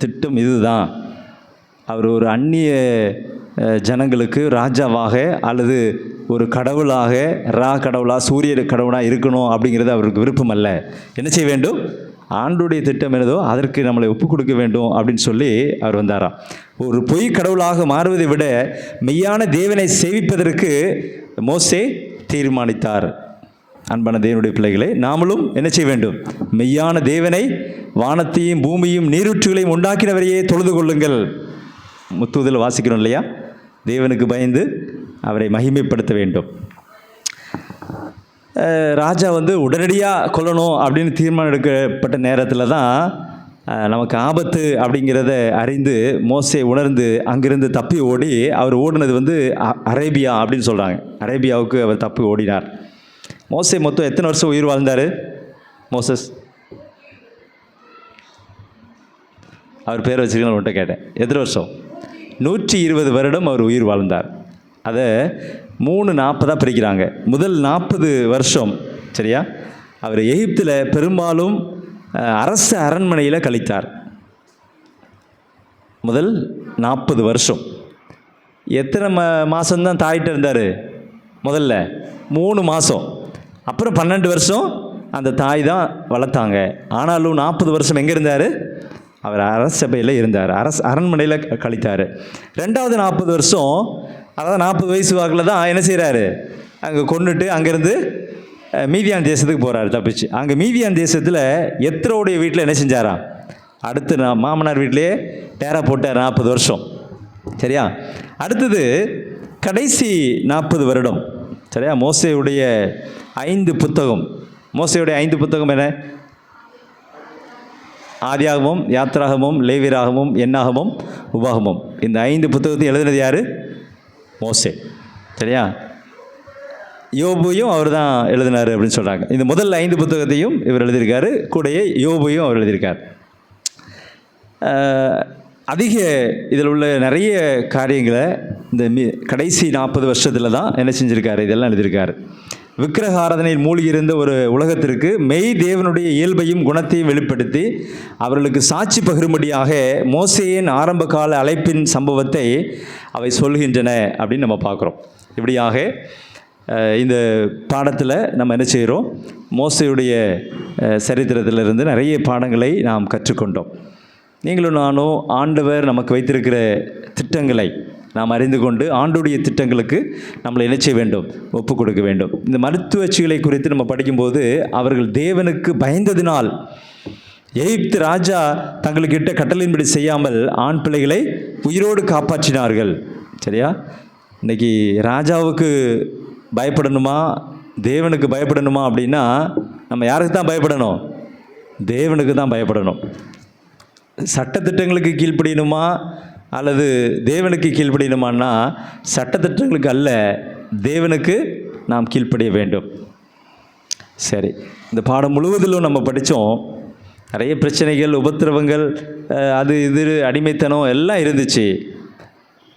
திட்டம் இதுதான். அவர் ஒரு அந்நிய ஜனங்களுக்கு ராஜாவாக அல்லது ஒரு கடவுளாக கடவுளாக சூரிய கடவுளாக இருக்கணும் அப்படிங்கிறது அவருக்கு விருப்பம் அல்ல. என்ன செய்ய வேண்டும்? ஆண்டுடைய திட்டம் என்னதோ அதற்கு நம்மளை ஒப்புக் கொடுக்க வேண்டும் அப்படின்னு சொல்லி அவர் வந்தாராம். ஒரு பொய் கடவுளாக மாறுவதை விட மெய்யான தேவனை சேவிப்பதற்கு மோசே தீர்மானித்தார். அன்பான தேவனுடைய பிள்ளைகளை, நாமளும் என்ன செய்ய வேண்டும்? மெய்யான தேவனை, வானத்தையும் பூமியும் நீரூற்றுகளையும் உண்டாக்கினவரையே தொழுது கொள்ளுங்கள். முத்துவதில் வாசிக்கிறோம் இல்லையா? தேவனுக்கு பயந்து அவரை மகிமைப்படுத்த வேண்டும். ராஜா உடனடியாக கொல்லணும் அப்படின்னு தீர்மானம் எடுக்கப்பட்ட நேரத்தில் தான் நமக்கு ஆபத்து அப்படிங்கிறத அறிந்து மோசே உணர்ந்து அங்கிருந்து தப்பி ஓடி அவர் ஓடினது அரேபியா அப்படின்னு சொல்கிறாங்க. அரேபியாவுக்கு அவர் தப்பி ஓடினார். மோசே மொத்தம் எத்தனை வருஷம் உயிர் வாழ்ந்தார்? மோசஸ் அவர் பேர் வச்சுருக்கேன் உன்ட்ட கேட்டேன். எத்தனை வருஷம்? 120 வருடம் அவர் உயிர் வாழ்ந்தார். அதை 340 பிரிக்கிறாங்க. முதல் 40 வருஷம் சரியா அவர் எகிப்தில் பெரும்பாலும் அரச அரண்மனையில் கழித்தார். முதல் 40 வருஷம். எத்தனை மாதம்தான் தாயிட்ட இருந்தார்? முதல்ல 3 மாதம். அப்புறம் 12 வருஷம் அந்த தாய் தான் வளர்த்தாங்க. ஆனாலும் 40 வருஷம் எங்கே இருந்தார்? அவர் அரசபையில் இருந்தார், அரண்மனையில் கழித்தார். ரெண்டாவது 40 வருஷம், அதாவது 40 வயசு வாக்கில் தான் என்ன செய்கிறாரு? அங்கே கொண்டுட்டு அங்கேருந்து மீதியான் தேசத்துக்கு போகிறாரு தப்பிச்சு. அங்கே மீதியான் தேசத்தில் எத்ரோடைய வீட்டில் என்ன செஞ்சாராம்? அடுத்து மாமனார் வீட்டிலே டேரா போட்டார் 40 வருஷம். சரியா? அடுத்தது கடைசி 40 வருடம் சரியா மோசேயுடைய 5 புத்தகம். மோசேயுடைய 5 புத்தகம் என்ன? ஆதியாகமும், யாத்திராகமும், லேவியராகமும், எண்ணாகமும், உபாகமும். இந்த 5 புத்தகத்தையும் எழுதினது யார்? மோசே. சரியா? யோபுவையும் அவர் தான் எழுதினார் அப்படின்னு சொல்கிறாங்க. இந்த முதல் 5 புத்தகத்தையும் இவர் எழுதியிருக்காரு, கூடயே யோபுவையும் அவர் எழுதியிருக்கார். அதிக இதில் உள்ள நிறைய காரியங்களை இந்த கடைசி 40 வருஷத்தில் தான் என்ன செஞ்சுருக்காரு? இதெல்லாம் எழுதியிருக்காரு. விக்கிரக ஆராதனையில் மூழ்கியிருந்த ஒரு உலகத்திற்கு மெய் தேவனுடைய இயல்பையும் குணத்தையும் வெளிப்படுத்தி அவர்களுக்கு சாட்சி பகிரும்படியாக மோசேயின் ஆரம்ப கால அழைப்பின் சம்பவத்தை அவை சொல்கின்றன அப்படின்னு நம்ம பார்க்குறோம். இப்படியாக இந்த பாடத்தில் நம்ம என்ன செய்கிறோம்? மோசேயுடைய சரித்திரத்திலிருந்து நிறைய பாடங்களை நாம் கற்றுக்கொண்டோம். நீங்களும் நானும் ஆண்டவர் நமக்கு வைத்திருக்கிற திட்டங்களை நாம் அறிந்து கொண்டு ஆண்டுடைய திட்டங்களுக்கு நம்மளை என்ன செய்ய வேண்டும்? ஒப்புக் கொடுக்க வேண்டும். இந்த மருத்துவச்சிகளை குறித்து நம்ம படிக்கும்போது அவர்கள் தேவனுக்கு பயந்ததினால் எகிப்து ராஜா தங்களுக்கு இட்ட கட்டளையின்படி செய்யாமல் ஆண் பிள்ளைகளை உயிரோடு காப்பாற்றினார்கள். சரியா? இன்றைக்கி ராஜாவுக்கு பயப்படணுமா தேவனுக்கு பயப்படணுமா அப்படின்னா நம்ம யாருக்கு தான் பயப்படணும்? தேவனுக்கு தான் பயப்படணும். சட்டத்திட்டங்களுக்கு கீழ்ப்படியணுமா அல்லது தேவனுக்கு கீழ்ப்படியணுமான்னா சட்டத்திட்டங்களுக்கு அல்ல, தேவனுக்கு நாம் கீழ்ப்படிய வேண்டும். சரி, இந்த பாடம் முழுவதிலும் நம்ம படித்தோம். நிறைய பிரச்சனைகள், உபத்திரவங்கள், அது இது அடிமைத்தனம் எல்லாம் இருந்துச்சு.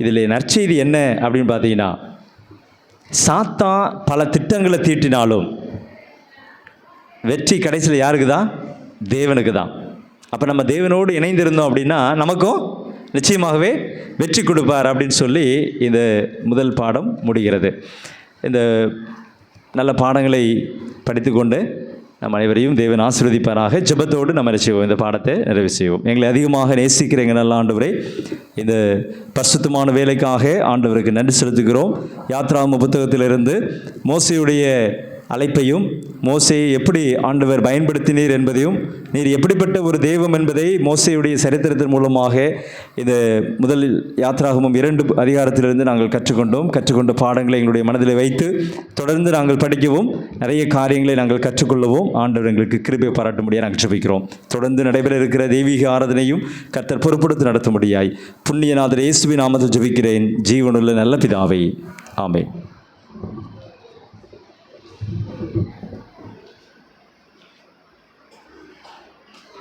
இதில் நற்செய்தி என்ன அப்படின்னு பார்த்தீங்கன்னா, சாத்தான் பல திட்டங்களை தீட்டினாலும் வெற்றி கடைசியில் யாருக்கு தான்? தேவனுக்கு தான். அப்போ நம்ம தேவனோடு இணைந்திருந்தோம் அப்படின்னா நமக்கும் நிச்சயமாகவே வெற்றி கொடுப்பார் அப்படின்னு சொல்லி இந்த முதல் பாடம் முடிகிறது. இந்த நல்ல பாடங்களை படித்துக்கொண்டு நம் அனைவரையும் தேவன் ஆசீர்வதிப்பாராக. ஜெபத்தோடு நம்ம என்ன செய்வோம்? இந்த பாடத்தை நிறைவு செய்வோம். எங்களை அதிகமாக நேசிக்கிற எங்கள் நல்ல ஆண்டவரே, இந்த பரிசுத்தமான வேலைக்காக ஆண்டவருக்கு நன்றி செலுத்துகிறோம். யாத்ராகம புத்தகத்திலிருந்து மோசேயுடைய அழைப்பையும், மோசேயை எப்படி ஆண்டவர் பயன்படுத்தினீர் என்பதையும், நீர் எப்படிப்பட்ட ஒரு தெய்வம் என்பதை மோசேயுடைய சரித்திரத்தின் மூலமாக இந்த முதல் யாத்ராகமம் 2 அதிகாரத்திலிருந்து நாங்கள் கற்றுக்கொண்ட பாடங்களை எங்களுடைய மனதில் வைத்து தொடர்ந்து நாங்கள் படிக்கவும், நிறைய காரியங்களை நாங்கள் கற்றுக்கொள்ளவும் ஆண்டவர் எங்களுக்கு கிருபை பாராட்ட முடியாது நாங்கள் ஜெபிக்கிறோம். தொடர்ந்து நடைபெற இருக்கிற தெய்வீக ஆராதனையும் கர்த்தர் பொறுப்படுத்தி நடத்த முடியாய் புண்ணியநாதர் இயேசுவின் நாமத்தில் ஜெபிக்கிறேன், ஜீவனுள்ள நல்ல பிதாவே, ஆமென்.